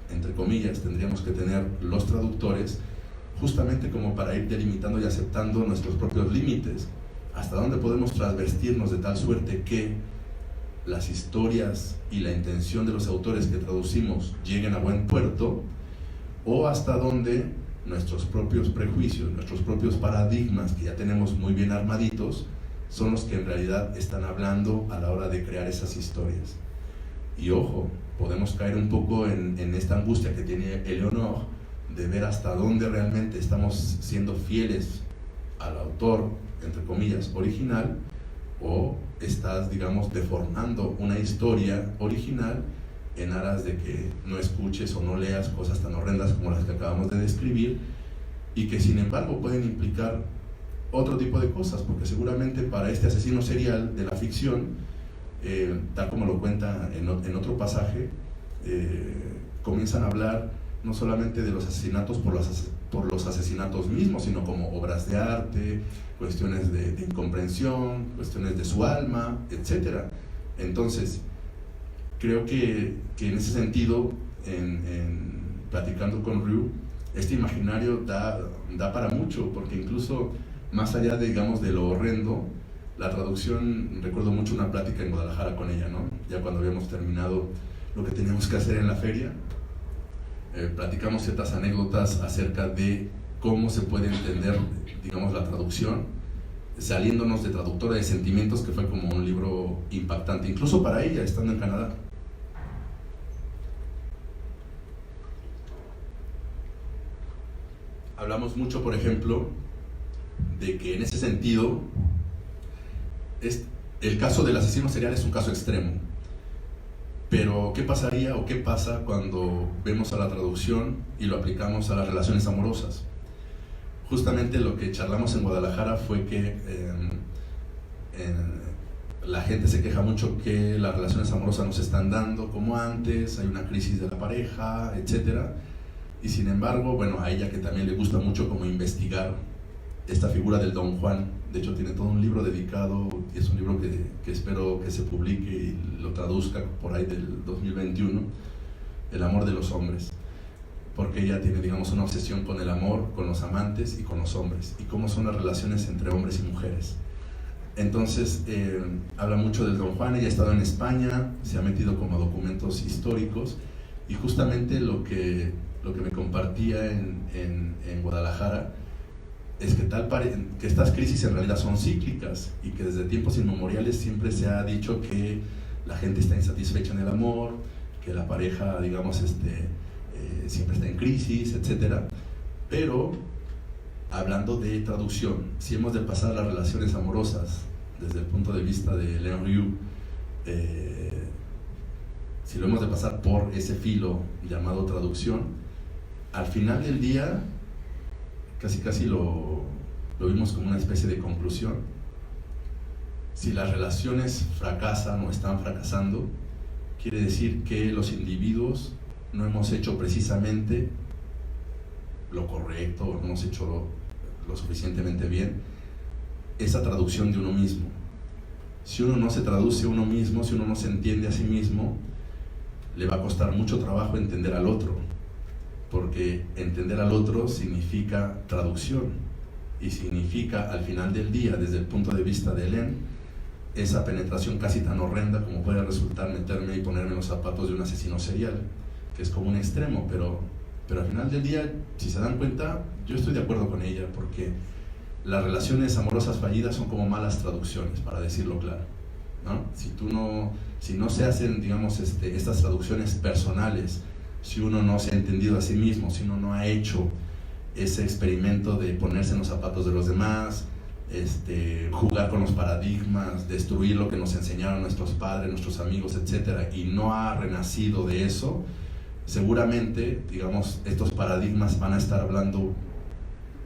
entre comillas, tendríamos que tener los traductores, justamente como para ir delimitando y aceptando nuestros propios límites, hasta dónde podemos transvestirnos de tal suerte que las historias y la intención de los autores que traducimos lleguen a buen puerto, o hasta dónde nuestros propios prejuicios, nuestros propios paradigmas que ya tenemos muy bien armaditos, son los que en realidad están hablando a la hora de crear esas historias. Y ojo, podemos caer un poco en esta angustia que tiene Eleonore de ver hasta dónde realmente estamos siendo fieles al autor, entre comillas, original, o estás, digamos, deformando una historia original en aras de que no escuches o no leas cosas tan horrendas como las que acabamos de describir, y que sin embargo pueden implicar otro tipo de cosas, porque seguramente para este asesino serial de la ficción, tal como lo cuenta en otro pasaje, comienzan a hablar no solamente de los asesinatos por los asesinatos mismos, sino como obras de arte, cuestiones de incomprensión, cuestiones de su alma, etc. Entonces, creo que en ese sentido, platicando con Rieu, este imaginario da para mucho, porque incluso más allá, digamos, de lo horrendo, la traducción, recuerdo mucho una plática en Guadalajara con ella, ¿no? Ya cuando habíamos terminado lo que teníamos que hacer en la feria, platicamos ciertas anécdotas acerca de cómo se puede entender, digamos, la traducción, saliéndonos de Traductora de Sentimientos, que fue como un libro impactante, incluso para ella, estando en Canadá. Hablamos mucho, por ejemplo, de que en ese sentido, el caso del asesino serial es un caso extremo. Pero, ¿qué pasaría o qué pasa cuando vemos a la traducción y lo aplicamos a las relaciones amorosas? Justamente lo que charlamos en Guadalajara fue que la gente se queja mucho que las relaciones amorosas no se están dando como antes, hay una crisis de la pareja, etc. Y sin embargo, bueno, a ella que también le gusta mucho como investigar esta figura del Don Juan, de hecho tiene todo un libro dedicado, y es un libro que espero que se publique y lo traduzca por ahí del 2021, El amor de los hombres, porque ella tiene, digamos, una obsesión con el amor, con los amantes y con los hombres, y cómo son las relaciones entre hombres y mujeres. Entonces, habla mucho del Don Juan. Ella ha estado en España, se ha metido como a documentos históricos, y justamente lo que me compartía en Guadalajara es que estas crisis en realidad son cíclicas, y que desde tiempos inmemoriales siempre se ha dicho que la gente está insatisfecha en el amor, que la pareja, digamos, siempre está en crisis, etc. Pero, hablando de traducción, si hemos de pasar las relaciones amorosas desde el punto de vista de Leon Rieu, si lo hemos de pasar por ese filo llamado traducción, al final del día casi lo vimos como una especie de conclusión. Si las relaciones fracasan o están fracasando, quiere decir que los individuos no hemos hecho precisamente lo correcto, o no hemos hecho lo suficientemente bien esa traducción de uno mismo. si uno no se traduce a uno mismo, si uno no se entiende a sí mismo, le va a costar mucho trabajo entender al otro, porque entender al otro significa traducción, y significa, al final del día, desde el punto de vista de Hélène, esa penetración casi tan horrenda como puede resultar meterme y ponerme en los zapatos de un asesino serial, que es como un extremo, pero al final del día, si se dan cuenta, yo estoy de acuerdo con ella, porque las relaciones amorosas fallidas son como malas traducciones, para decirlo claro, ¿no? Si no se hacen, digamos, estas traducciones personales, si uno no se ha entendido a sí mismo, si uno no ha hecho ese experimento de ponerse en los zapatos de los demás, jugar con los paradigmas, destruir lo que nos enseñaron nuestros padres, nuestros amigos, etcétera, y no ha renacido de eso, seguramente, digamos, estos paradigmas van a estar hablando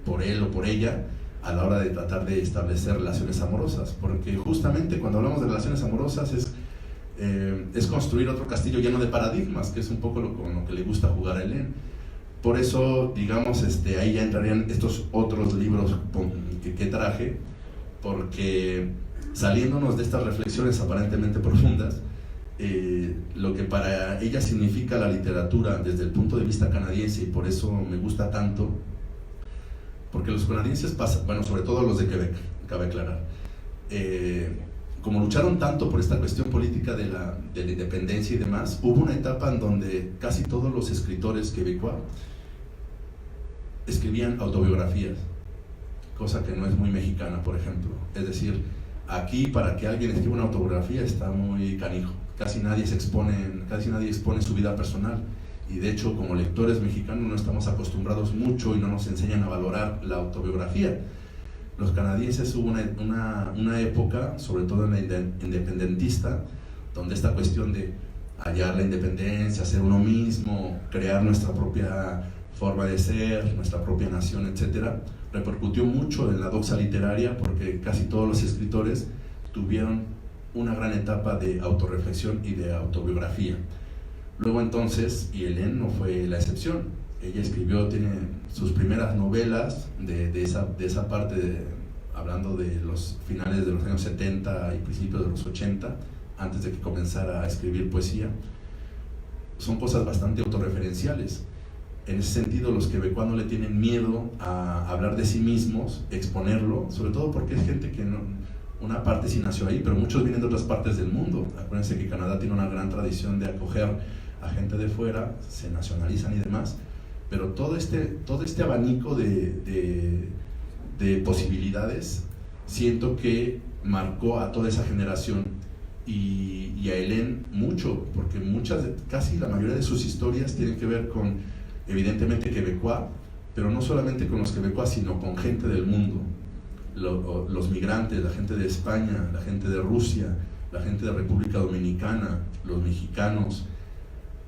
por él o por ella a la hora de tratar de establecer relaciones amorosas, porque justamente cuando hablamos de relaciones amorosas es construir otro castillo lleno de paradigmas, que es un poco con lo que le gusta jugar a Hélène. Por eso, digamos, ahí ya entrarían estos otros libros que traje, porque saliéndonos de estas reflexiones aparentemente profundas, lo que para ella significa la literatura desde el punto de vista canadiense, y por eso me gusta tanto, porque los canadienses pasan, bueno, sobre todo los de Quebec, cabe aclarar, como lucharon tanto por esta cuestión política de la independencia y demás, hubo una etapa en donde casi todos los escritores quebecois escribían autobiografías, cosa que no es muy mexicana, por ejemplo. Es decir, aquí para que alguien escriba una autobiografía está muy canijo, casi nadie expone su vida personal, y de hecho como lectores mexicanos no estamos acostumbrados mucho y no nos enseñan a valorar la autobiografía. Los canadienses hubo una época, sobre todo en la independentista, donde esta cuestión de hallar la independencia, ser uno mismo, crear nuestra propia forma de ser, nuestra propia nación, etcétera, repercutió mucho en la doxa literaria, porque casi todos los escritores tuvieron una gran etapa de autorreflexión y de autobiografía. Luego entonces, y Hélène no fue la excepción, ella tiene sus primeras novelas de esa parte, hablando de los finales de los años 70 y principios de los 80, antes de que comenzara a escribir poesía. Son cosas bastante autorreferenciales. En ese sentido, los quebecois no le tienen miedo a hablar de sí mismos, exponerlo, sobre todo porque es gente que una parte sí nació ahí, pero muchos vienen de otras partes del mundo. Acuérdense que Canadá tiene una gran tradición de acoger a gente de fuera, se nacionalizan y demás, pero todo este abanico de posibilidades siento que marcó a toda esa generación y a Hélène mucho, porque casi la mayoría de sus historias tienen que ver con, evidentemente, quebecois, pero no solamente con los quebecois, sino con gente del mundo, los migrantes, la gente de España, la gente de Rusia, la gente de República Dominicana, los mexicanos.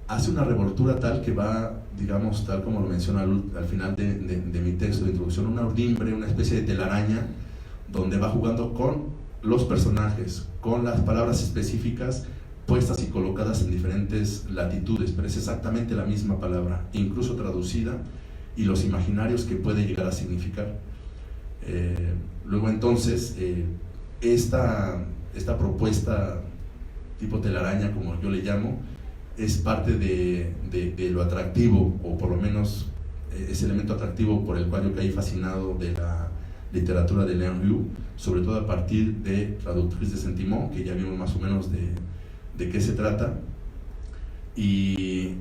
Hace una revoltura tal que va, digamos, tal como lo menciona al final de mi texto de introducción, una urdimbre, una especie de telaraña, donde va jugando con los personajes, con las palabras específicas puestas y colocadas en diferentes latitudes, pero es exactamente la misma palabra, incluso traducida, y los imaginarios que puede llegar a significar. Luego entonces, esta propuesta tipo telaraña, como yo le llamo, es parte de lo atractivo, o por lo menos ese elemento atractivo por el cual yo caí fascinado de la literatura de Hélène Rieu, sobre todo a partir de Traductrice de Sentiment, que ya vimos más o menos de qué se trata. Y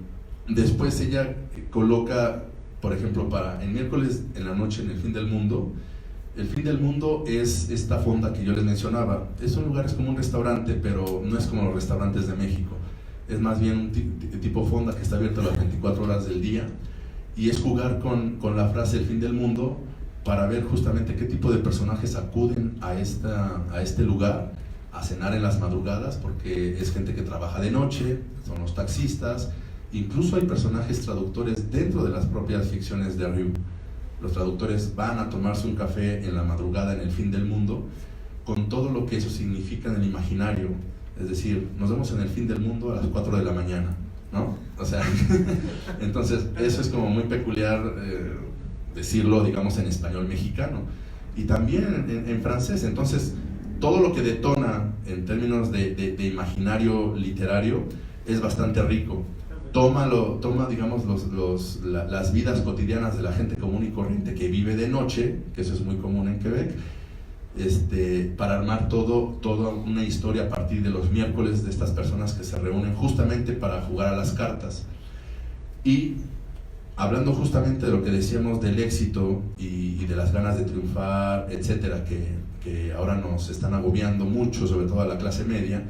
después ella coloca, por ejemplo, en Miércoles en la noche en el fin del mundo. El fin del mundo es esta fonda que yo les mencionaba. Es un lugar, es como un restaurante, pero no es como los restaurantes de México. Es más bien un tipo fonda que está abierto las 24 horas del día, y es jugar con la frase el fin del mundo para ver justamente qué tipo de personajes acuden a este lugar a cenar en las madrugadas, porque es gente que trabaja de noche, son los taxistas, incluso hay personajes traductores dentro de las propias ficciones de Rieu. Los traductores van a tomarse un café en la madrugada en el fin del mundo, con todo lo que eso significa en el imaginario. Es decir, nos vemos en el fin del mundo a las 4 de la mañana, ¿no? O sea, entonces eso es como muy peculiar decirlo, digamos, en español mexicano, y también en francés. Entonces, todo lo que detona en términos de imaginario literario es bastante rico. Toma digamos, las vidas cotidianas de la gente común y corriente que vive de noche, que eso es muy común en Quebec, para armar toda una historia a partir de los miércoles de estas personas que se reúnen justamente para jugar a las cartas. Y hablando justamente de lo que decíamos del éxito y de las ganas de triunfar, etcétera, que ahora nos están agobiando mucho, sobre todo a la clase media,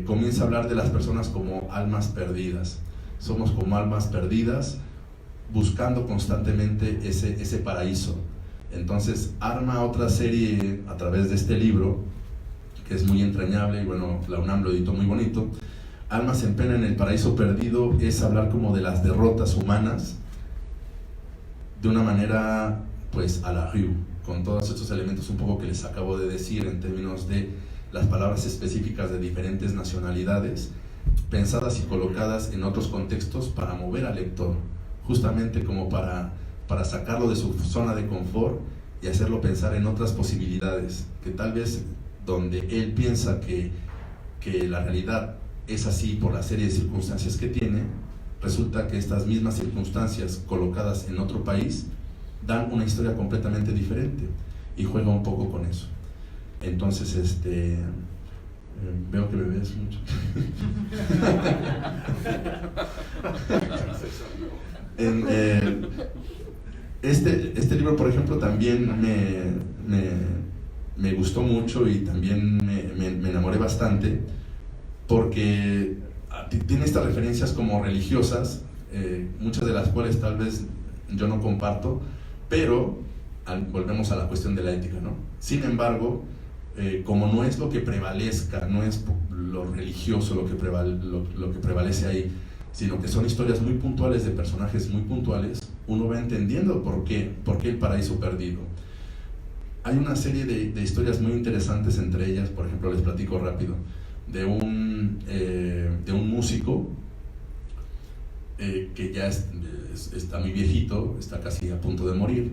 comienza a hablar de las personas como almas perdidas. Somos como almas perdidas buscando constantemente ese paraíso. Entonces arma otra serie a través de este libro, que es muy entrañable, y bueno, la UNAM lo editó muy bonito. Almas en pena en el paraíso perdido es hablar como de las derrotas humanas de una manera pues a la Rue, con todos estos elementos un poco que les acabo de decir en términos de las palabras específicas de diferentes nacionalidades, pensadas y colocadas en otros contextos para mover al lector, justamente como para sacarlo de su zona de confort y hacerlo pensar en otras posibilidades, que tal vez donde él piensa que la realidad es así por la serie de circunstancias que tiene, resulta que estas mismas circunstancias colocadas en otro país dan una historia completamente diferente, y juega un poco con eso. Entonces, veo que me ves mucho. Este libro, por ejemplo, también me gustó mucho y también me enamoré bastante, porque tiene estas referencias como religiosas, muchas de las cuales tal vez yo no comparto, pero volvemos a la cuestión de la ética, ¿no? Sin embargo, como no es lo que prevalezca, no es lo religioso lo que prevalece ahí, sino que son historias muy puntuales de personajes muy puntuales, uno va entendiendo por qué el paraíso perdido. Hay una serie de historias muy interesantes, entre ellas, por ejemplo, les platico rápido, de un músico que ya está muy viejito, está casi a punto de morir,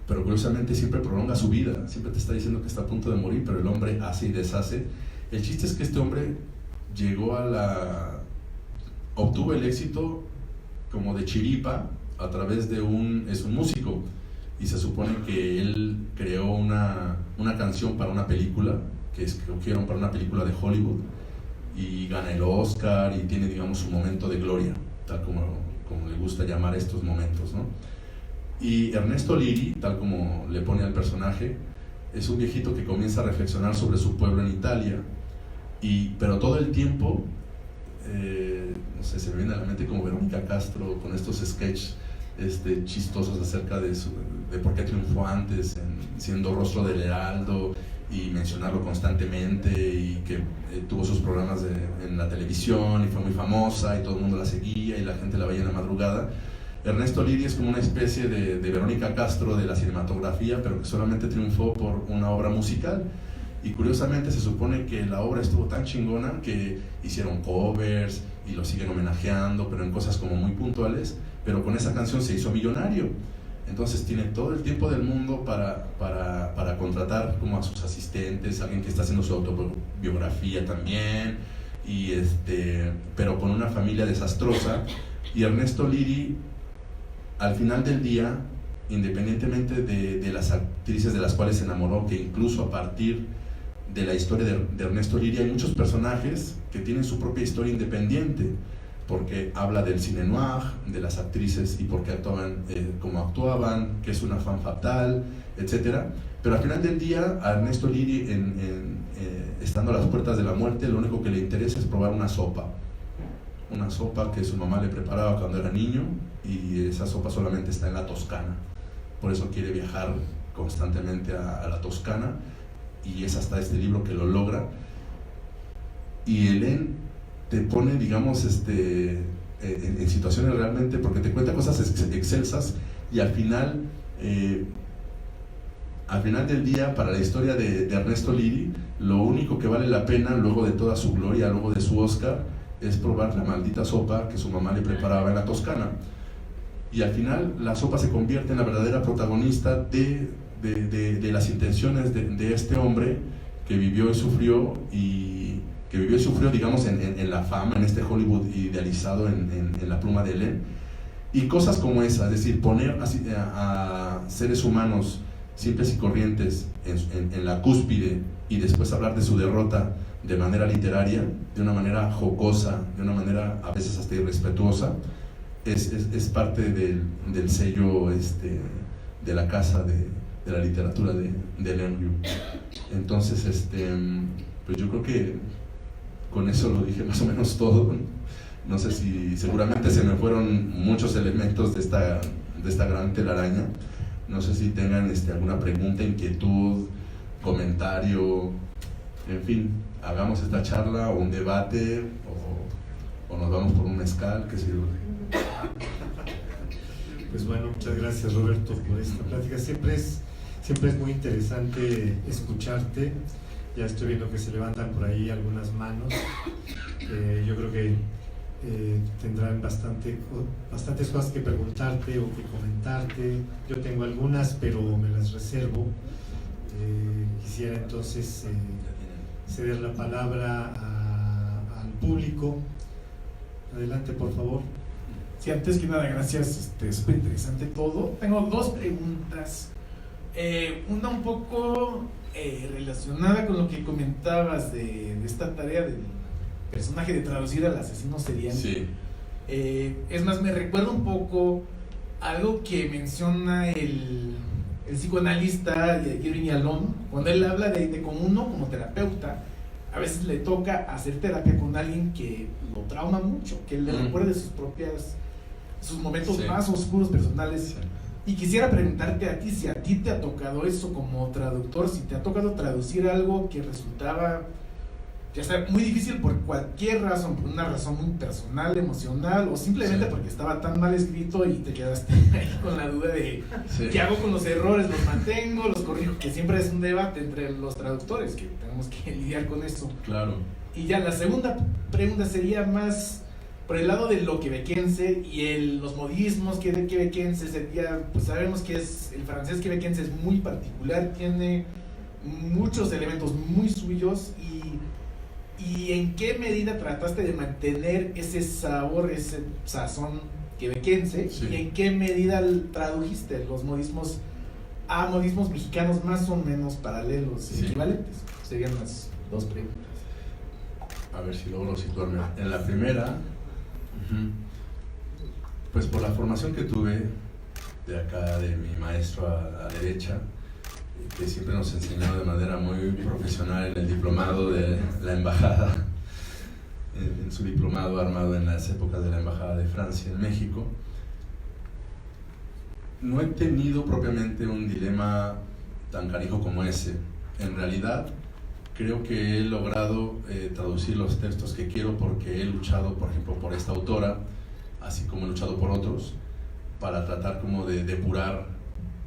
pero curiosamente siempre prolonga su vida, siempre te está diciendo que está a punto de morir, pero el hombre hace y deshace. El chiste es que este hombre obtuvo el éxito como de chiripa a través de es un músico, y se supone que él creó una canción para una película, que escogieron para una película de Hollywood, y gana el Oscar y tiene, digamos, su momento de gloria, tal como le gusta llamar estos momentos, ¿no? Y Ernesto Liri, tal como le pone al personaje, es un viejito que comienza a reflexionar sobre su pueblo en Italia, pero todo el tiempo, no sé, se me viene a la mente como Verónica Castro con estos sketches chistosos acerca de por qué triunfó antes, siendo rostro del Heraldo, y mencionarlo constantemente, y que tuvo sus programas en la televisión y fue muy famosa y todo el mundo la seguía y la gente la veía en la madrugada. Ernesto Liri es como una especie de Verónica Castro de la cinematografía, pero que solamente triunfó por una obra musical. Y curiosamente se supone que la obra estuvo tan chingona que hicieron covers y lo siguen homenajeando, pero en cosas como muy puntuales, pero con esa canción se hizo millonario. Entonces tiene todo el tiempo del mundo para contratar como a sus asistentes, alguien que está haciendo su autobiografía también, pero con una familia desastrosa. Y Ernesto Liri, al final del día, independientemente de las actrices de las cuales se enamoró, que incluso a partir de la historia de Ernesto Liri hay muchos personajes que tienen su propia historia independiente, porque habla del cine noir, de las actrices y por qué actuaban como actuaban, que es una femme fatale, etc. Pero al final del día, a Ernesto Liri, estando a las puertas de la muerte, lo único que le interesa es probar una sopa que su mamá le preparaba cuando era niño, y esa sopa solamente está en la Toscana. Por eso quiere viajar constantemente a la Toscana, y es hasta este libro que lo logra. Y Hélène te pone, digamos, en situaciones realmente, porque te cuenta cosas excelsas, y al final del día, para la historia de Ernesto Liri, lo único que vale la pena, luego de toda su gloria, luego de su Oscar, es probar la maldita sopa que su mamá le preparaba en la Toscana. Y al final la sopa se convierte en la verdadera protagonista de de las intenciones de este hombre que vivió y sufrió, digamos, en la fama, en este Hollywood idealizado en la pluma de Ellen, y cosas como esa, es decir, poner a seres humanos simples y corrientes en la cúspide y después hablar de su derrota de manera literaria, de una manera jocosa, de una manera a veces hasta irrespetuosa, es parte del sello de la casa de la literatura de Ellen Guillou. Entonces, pues yo creo que con eso lo dije más o menos todo. No sé si seguramente se me fueron muchos elementos de esta gran telaraña. No sé si tengan alguna pregunta, inquietud, comentario, en fin, hagamos esta charla o un debate o nos vamos por un mezcal, qué sé yo. Pues bueno, muchas gracias, Roberto, por esta plática. Siempre es muy interesante escucharte. Ya estoy viendo que se levantan por ahí algunas manos. Yo creo que tendrán bastantes cosas que preguntarte o que comentarte. Yo tengo algunas, pero me las reservo. Quisiera entonces ceder la palabra al público. Adelante, por favor. Sí, antes que nada, gracias, súper interesante todo. Tengo dos preguntas. Una un poco relacionada con lo que comentabas de esta tarea del personaje de traducir al asesino serial. Sí. Es más, me recuerda un poco algo que menciona el psicoanalista Irving Yalom, cuando él habla de cómo uno como terapeuta a veces le toca hacer terapia con alguien que lo trauma mucho, que le recuerde sus momentos sí. más oscuros personales. Sí. Y quisiera preguntarte a ti, si a ti te ha tocado eso como traductor, si te ha tocado traducir algo que resultaba ya sea muy difícil por cualquier razón, por una razón muy personal, emocional, o simplemente porque estaba tan mal escrito y te quedaste ahí con la duda de ¿qué hago con los errores? ¿Los mantengo? ¿Los corrijo? Que siempre es un debate entre los traductores, que tenemos que lidiar con eso. Claro. Y ya la segunda pregunta sería más por el lado de lo quebequense y los modismos quebequense. Sería, pues sabemos que el francés quebequense es muy particular, tiene muchos elementos muy suyos. ¿Y en qué medida trataste de mantener ese sabor, ese sazón quebequense? Sí. ¿Y en qué medida tradujiste los modismos a modismos mexicanos más o menos paralelos, sí. equivalentes? Serían las dos preguntas. A ver si logro situarme. En la primera, pues por la formación que tuve de acá, de mi maestro a la derecha, que siempre nos enseñó de manera muy profesional en el diplomado de la embajada, en su diplomado armado en las épocas de la embajada de Francia en México. No he tenido propiamente un dilema tan canijo como ese. En realidad, creo que he logrado traducir los textos que quiero porque he luchado, por ejemplo, por esta autora, así como he luchado por otros, para tratar como de depurar.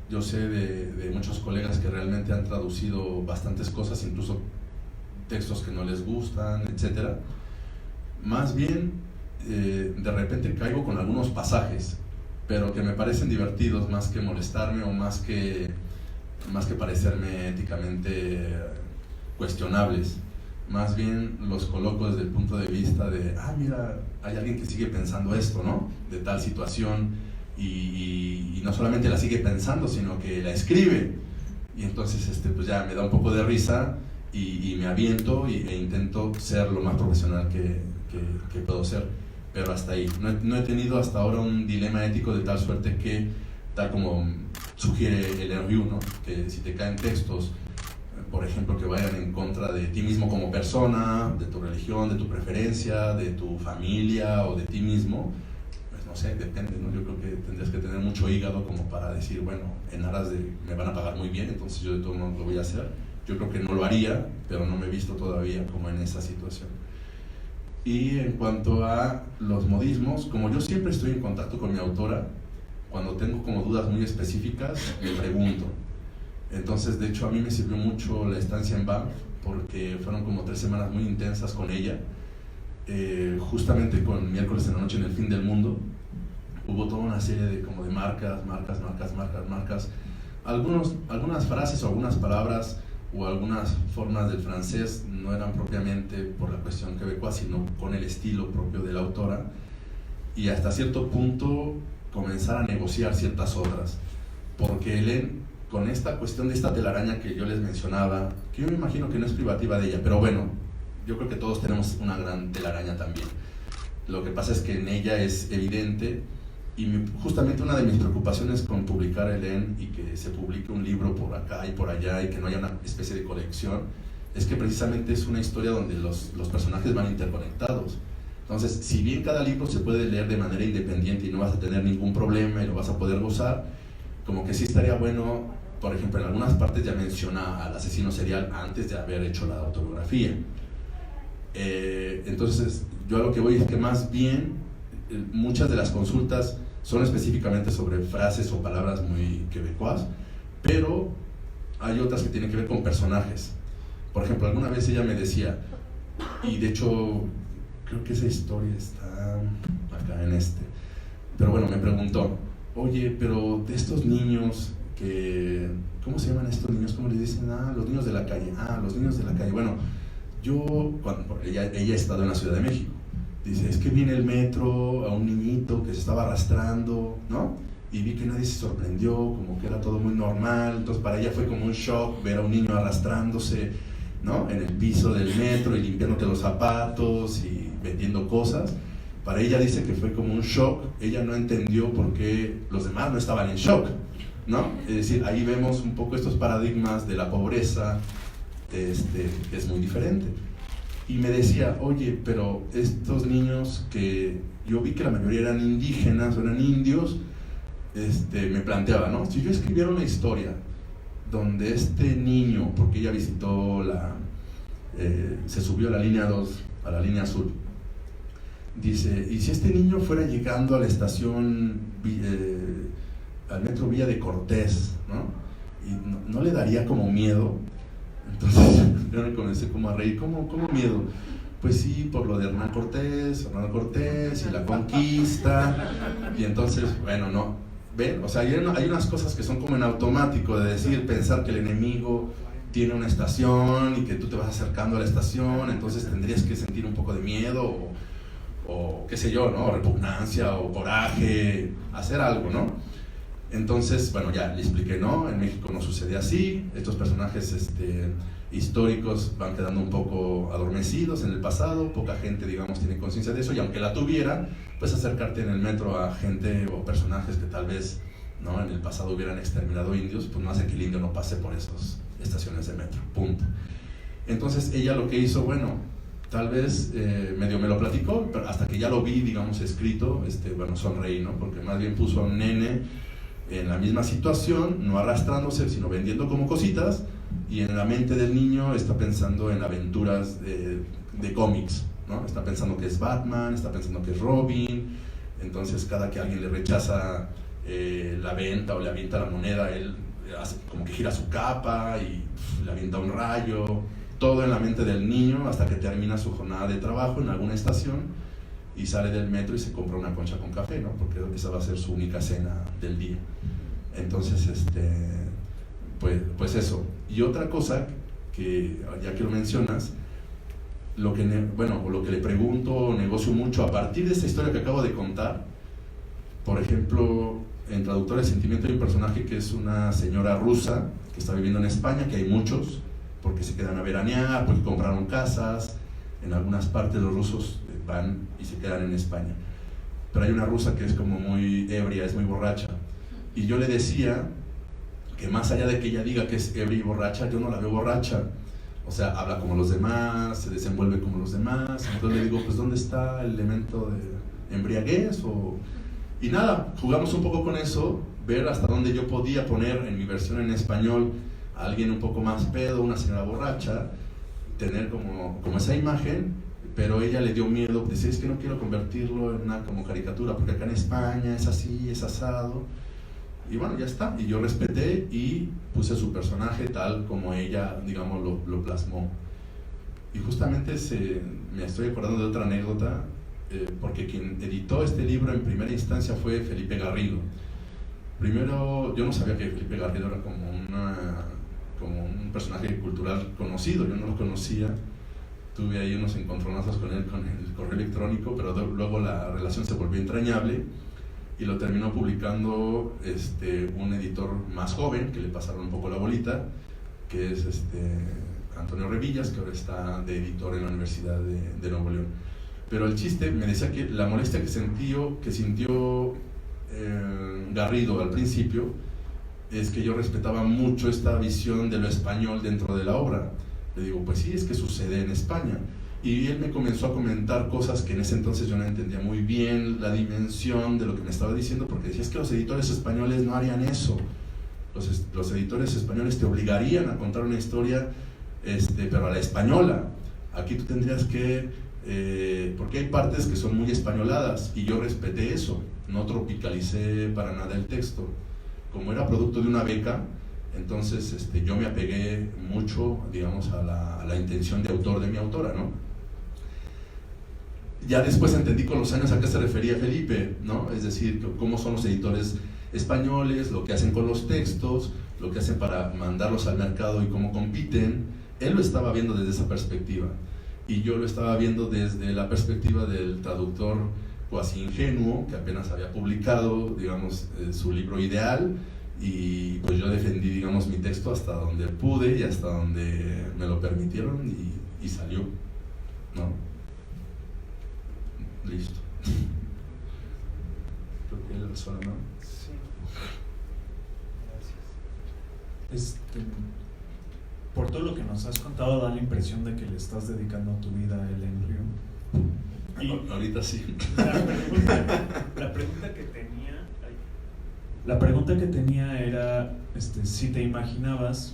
Yo sé de muchos colegas que realmente han traducido bastantes cosas, incluso textos que no les gustan, etc. Más bien, de repente caigo con algunos pasajes, pero que me parecen divertidos más que molestarme o más que parecerme éticamente cuestionables. Más bien los coloco desde el punto de vista de, mira, hay alguien que sigue pensando esto, ¿no? De tal situación. Y no solamente la sigue pensando, sino que la escribe. Y entonces pues ya me da un poco de risa y me aviento e intento ser lo más profesional que puedo ser. Pero hasta ahí. No he tenido hasta ahora un dilema ético de tal suerte que, tal como sugiere Ellen Guillou, ¿no? Que si te caen textos, por ejemplo, que vayan en contra de ti mismo como persona, de tu religión, de tu preferencia, de tu familia o de ti mismo, no sé, depende, ¿no? Yo creo que tendrías que tener mucho hígado como para decir, bueno, en aras de me van a pagar muy bien, entonces yo de todo modo lo voy a hacer. Yo creo que no lo haría, pero no me he visto todavía como en esa situación. Y en cuanto a los modismos, como yo siempre estoy en contacto con mi autora, cuando tengo como dudas muy específicas, le pregunto. Entonces, de hecho, a mí me sirvió mucho la estancia en Banff, porque fueron como 3 semanas muy intensas con ella, justamente con Miércoles en la noche en el fin del mundo. Hubo toda una serie de marcas, algunas frases o algunas palabras o algunas formas del francés no eran propiamente por la cuestión quebecoa, sino con el estilo propio de la autora, y hasta cierto punto comenzar a negociar ciertas otras, porque Hélène, con esta cuestión de esta telaraña que yo les mencionaba, que yo me imagino que no es privativa de ella, pero bueno, yo creo que todos tenemos una gran telaraña también. Lo que pasa es que en ella es evidente, y justamente una de mis preocupaciones con publicar Hélène y que se publique un libro por acá y por allá y que no haya una especie de colección, es que precisamente es una historia donde los personajes van interconectados. Entonces, si bien cada libro se puede leer de manera independiente y no vas a tener ningún problema y lo vas a poder gozar, como que sí estaría bueno, por ejemplo, en algunas partes ya menciona al asesino serial antes de haber hecho la autobiografía. Entonces, yo a lo que voy es que más bien muchas de las consultas son específicamente sobre frases o palabras muy quebecoas, pero hay otras que tienen que ver con personajes. Por ejemplo, alguna vez ella me decía, y de hecho creo que esa historia está acá en pero bueno, me preguntó, oye, pero de estos niños que, ¿cómo se llaman estos niños? ¿Cómo les dicen? Los niños de la calle. Los niños de la calle. Bueno, ella ha estado en la Ciudad de México. Dice, es que viene el metro a un niñito que se estaba arrastrando, ¿no? Y vi que nadie se sorprendió, como que era todo muy normal. Entonces para ella fue como un shock ver a un niño arrastrándose, ¿no? En el piso del metro y limpiándote los zapatos y vendiendo cosas. Para ella dice que fue como un shock. Ella no entendió por qué los demás no estaban en shock, ¿no? Es decir, ahí vemos un poco estos paradigmas de la pobreza, que es muy diferente. Y me decía, oye, pero estos niños que yo vi que la mayoría eran indígenas o eran indios, me planteaba, ¿no? Si yo escribiera una historia donde este niño, porque ella visitó se subió a la línea 2, a la línea azul, dice, y si este niño fuera llegando a la estación, al metro Villa de Cortés, ¿no? Y no le daría como miedo. Entonces yo me comencé como a reír, ¿cómo miedo? Pues sí, por lo de Hernán Cortés y la conquista, y entonces, bueno, no, ¿ven? O sea, hay unas cosas que son como en automático, de decir, pensar que el enemigo tiene una estación y que tú te vas acercando a la estación, entonces tendrías que sentir un poco de miedo o qué sé yo, ¿no? Repugnancia o coraje, hacer algo, ¿no? Entonces, bueno, ya le expliqué, ¿no? En México no sucede así, estos personajes históricos van quedando un poco adormecidos en el pasado, poca gente, digamos, tiene conciencia de eso, y aunque la tuviera, pues acercarte en el metro a gente o personajes que tal vez, ¿no? En el pasado hubieran exterminado indios, pues no hace que el indio no pase por esas estaciones de metro, punto. Entonces ella lo que hizo, bueno, tal vez medio me lo platicó, pero hasta que ya lo vi, digamos, escrito, bueno, sonreí, ¿no? Porque más bien puso a un nene en la misma situación, no arrastrándose, sino vendiendo como cositas, y en la mente del niño está pensando en aventuras de cómics, ¿no? Está pensando que es Batman, está pensando que es Robin, entonces cada que alguien le rechaza la venta o le avienta la moneda, él hace como que gira su capa y le avienta un rayo, todo en la mente del niño hasta que termina su jornada de trabajo en alguna estación y sale del metro y se compra una concha con café, ¿no? Porque esa va a ser su única cena del día. Entonces, pues eso. Y otra cosa que, ya que lo mencionas, lo que le pregunto, negocio mucho a partir de esta historia que acabo de contar. Por ejemplo, en Traductora de Sentimiento hay un personaje que es una señora rusa que está viviendo en España, que hay muchos, porque se quedan a veranear, porque compraron casas. En algunas partes los rusos van y se quedan en España. Pero hay una rusa que es como muy ebria, es muy borracha. Y yo le decía que más allá de que ella diga que es ebria y borracha, yo no la veo borracha. O sea, habla como los demás, se desenvuelve como los demás. Entonces le digo, pues ¿dónde está el elemento de embriaguez? Y nada, jugamos un poco con eso, ver hasta dónde yo podía poner en mi versión en español a alguien un poco más pedo, una señora borracha, tener como esa imagen. Pero ella le dio miedo, decía, es que no quiero convertirlo en una como caricatura, porque acá en España es así, es asado. Y bueno, ya está. Y yo respeté y puse su personaje tal como ella, digamos, lo plasmó. Y justamente me estoy acordando de otra anécdota, porque quien editó este libro en primera instancia fue Felipe Garrido. Primero, yo no sabía que Felipe Garrido era como un personaje cultural conocido, yo no lo conocía. Tuve ahí unos encontronazos con él con el correo electrónico, pero luego la relación se volvió entrañable y lo terminó publicando un editor más joven, que le pasaron un poco la bolita, que es Antonio Revillas, que ahora está de editor en la Universidad de Nuevo León. Pero el chiste me decía que la molestia que sintió Garrido al principio es que yo respetaba mucho esta visión de lo español dentro de la obra. Le digo, pues sí, es que sucede en España. Y él me comenzó a comentar cosas que en ese entonces yo no entendía muy bien la dimensión de lo que me estaba diciendo, porque decía, es que los editores españoles no harían eso. Los editores españoles te obligarían a contar una historia, pero a la española. Aquí tú tendrías que... porque hay partes que son muy españoladas, y yo respeté eso. No tropicalicé para nada el texto. Como era producto de una beca, entonces yo me apegué mucho, digamos, a la intención de autor de mi autora, ¿no? Ya después entendí con los años a qué se refería Felipe, ¿no? Es decir, cómo son los editores españoles, lo que hacen con los textos, lo que hacen para mandarlos al mercado y cómo compiten. Él lo estaba viendo desde esa perspectiva, y yo lo estaba viendo desde la perspectiva del traductor cuasi ingenuo, que apenas había publicado, digamos, su libro ideal, y pues yo defendí, digamos, mi texto hasta donde pude y hasta donde me lo permitieron, y salió, ¿no? Listo. Creo que él resuena, ¿no? Sí. Gracias. Por todo lo que nos has contado, da la impresión de que le estás dedicando tu vida a Hélène Riou. Y ahorita sí. La pregunta que tenía era si te imaginabas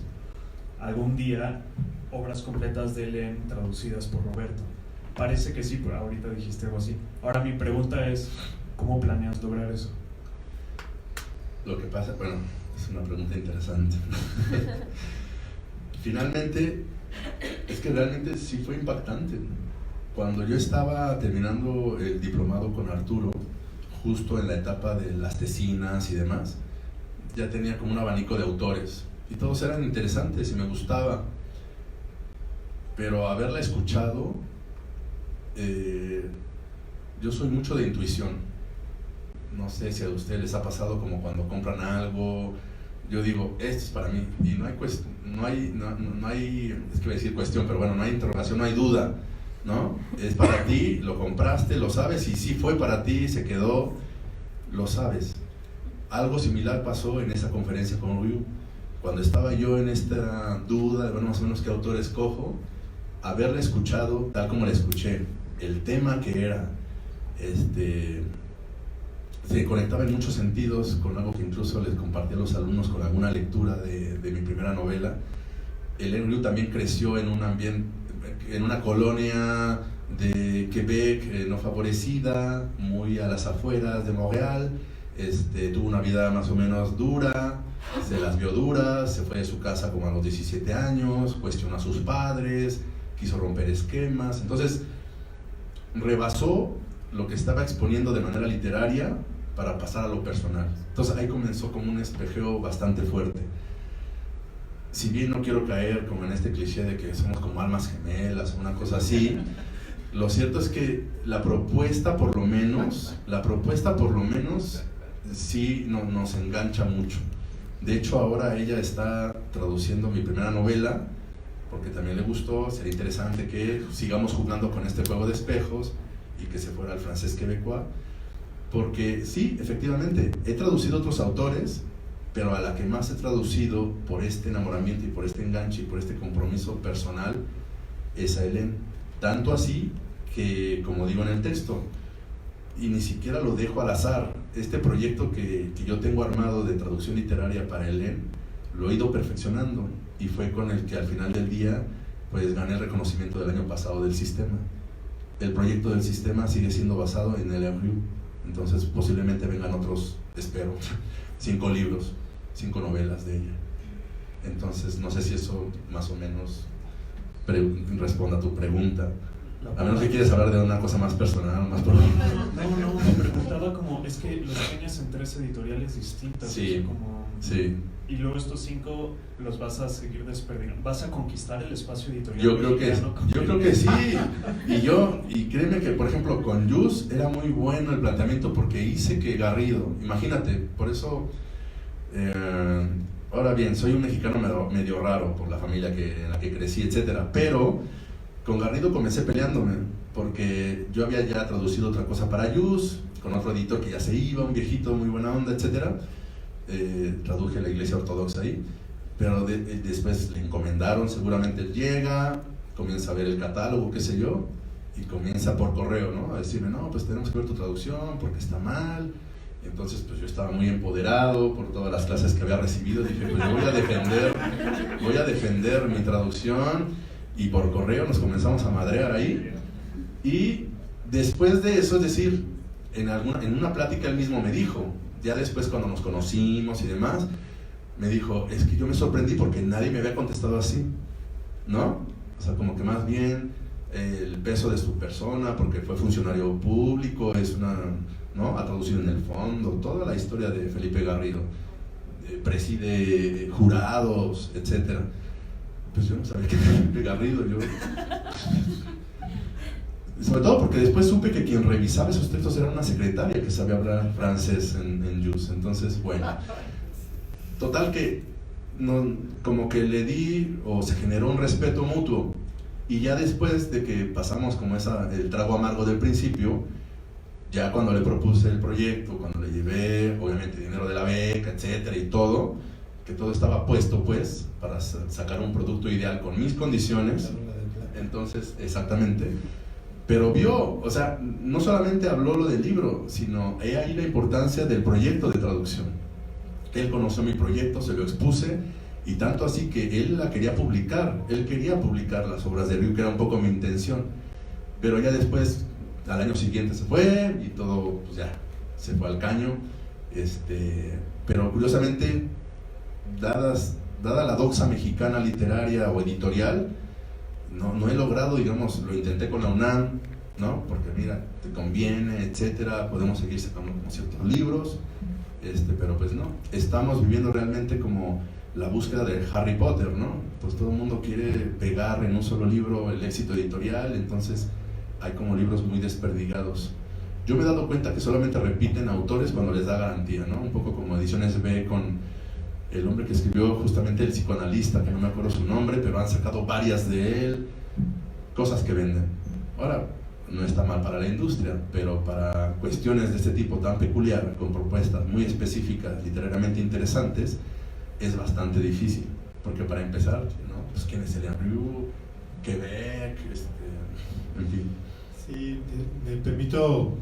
algún día obras completas de Hélène traducidas por Roberto. Parece que sí, pero ahorita dijiste algo así. Ahora mi pregunta es, ¿cómo planeas lograr eso? Lo que pasa, bueno, es una pregunta interesante. Finalmente, es que realmente sí fue impactante. Cuando yo estaba terminando el diplomado con Arturo, justo en la etapa de las tesinas y demás, ya tenía como un abanico de autores, y todos eran interesantes y me gustaba, pero haberla escuchado, yo soy mucho de intuición. No sé si a ustedes les ha pasado como cuando compran algo, yo digo, esto es para mí, y no hay, es que voy a decir cuestión, pero bueno, no hay interrogación, no hay duda, ¿no? Es para ti, lo compraste, lo sabes, y sí fue para ti, se quedó, lo sabes. Algo similar pasó en esa conferencia con Riou. Cuando estaba yo en esta duda de, bueno, más o menos qué autor escojo, haberla escuchado tal como la escuché, el tema que era, se conectaba en muchos sentidos con algo que incluso les compartí a los alumnos con alguna lectura de mi primera novela. Hélène Riou también creció en un ambiente, en una colonia de Quebec no favorecida, muy a las afueras de Montreal. Tuvo una vida más o menos dura, se las vio duras, se fue de su casa como a los 17 años, cuestionó a sus padres, quiso romper esquemas, entonces rebasó lo que estaba exponiendo de manera literaria para pasar a lo personal. Entonces ahí comenzó como un espejeo bastante fuerte. Si bien no quiero caer como en este cliché de que somos como almas gemelas o una cosa así, lo cierto es que la propuesta por lo menos sí nos engancha mucho. De hecho, ahora ella está traduciendo mi primera novela, porque también le gustó. Sería interesante que sigamos jugando con este juego de espejos y que se fuera al francés quebecois, porque sí, efectivamente, he traducido otros autores, pero a la que más he traducido por este enamoramiento y por este enganche y por este compromiso personal es a Hélène. Tanto así que, como digo en el texto, y ni siquiera lo dejo al azar, este proyecto que yo tengo armado de traducción literaria para Hélène, lo he ido perfeccionando, y fue con el que al final del día pues gané el reconocimiento del año pasado del sistema. El proyecto del sistema sigue siendo basado en Hélène Riou, entonces posiblemente vengan otros, espero, 5 libros, 5 novelas de ella. Entonces no sé si eso más o menos responda a tu pregunta, A menos que quieres hablar de una cosa más personal, más profunda. No, me preguntaba como, es que los tienes en 3 editoriales distintas. Sí, o sea, como, sí. Y luego estos 5 los vas a seguir desperdigando. ¿Vas a conquistar el espacio editorial? Yo creo que sí. Y créeme que, por ejemplo, con Yus era muy bueno el planteamiento porque hice que Garrido, imagínate, por eso, ahora bien, soy un mexicano medio raro por la familia en la que crecí, etcétera, pero con Garrido comencé peleándome porque yo había ya traducido otra cosa para Yus, con otro editor que ya se iba, un viejito muy buena onda, etcétera. Traduje la Iglesia Ortodoxa ahí, pero después le encomendaron, seguramente él llega, comienza a ver el catálogo, qué sé yo, y comienza por correo, ¿no? A decirme, no, pues tenemos que ver tu traducción porque está mal. Entonces, pues yo estaba muy empoderado por todas las clases que había recibido, dije, pues yo voy a defender mi traducción, y por correo nos comenzamos a madrear ahí, y después de eso, es decir, en una plática él mismo me dijo, ya después cuando nos conocimos y demás, me dijo, es que yo me sorprendí porque nadie me había contestado así, ¿no? O sea, como que más bien el peso de su persona, porque fue funcionario público, ¿no? Ha traducido en el fondo toda la historia de Felipe Garrido, preside jurados, etcétera. Pues yo no sabía que era Felipe Garrido, sobre todo porque después supe que quien revisaba esos textos era una secretaria que sabía hablar francés en Yus. Entonces, bueno, total que como que le di o se generó un respeto mutuo, y ya después de que pasamos como el trago amargo del principio, ya cuando le propuse el proyecto, cuando le llevé obviamente dinero de la beca, etcétera, y todo, que todo estaba puesto pues para sacar un producto ideal con mis condiciones, entonces exactamente. Pero vio, o sea, no solamente habló lo del libro, sino he ahí la importancia del proyecto de traducción. Él conoció mi proyecto, se lo expuse, y tanto así que él quería publicar las obras de Ryu, que era un poco mi intención. Pero ya después, al año siguiente se fue, y todo, pues ya, se fue al caño. Pero curiosamente, dada la doxa mexicana literaria o editorial, no he logrado, digamos, lo intenté con la UNAM, ¿no? Porque mira, te conviene, etcétera, podemos seguir sacando como ciertos libros, pero pues no, estamos viviendo realmente como la búsqueda del Harry Potter, ¿no? Pues todo el mundo quiere pegar en un solo libro el éxito editorial, entonces hay como libros muy desperdigados. Yo me he dado cuenta que solamente repiten autores cuando les da garantía, ¿no? Un poco como Ediciones B con el hombre que escribió justamente El psicoanalista, que no me acuerdo su nombre, pero han sacado varias de él, cosas que venden. Ahora, no está mal para la industria, pero para cuestiones de este tipo tan peculiar, con propuestas muy específicas, literariamente interesantes, es bastante difícil, porque para empezar, ¿no? Pues quién es Elian Ryu, Quebec, en fin. Sí, me permito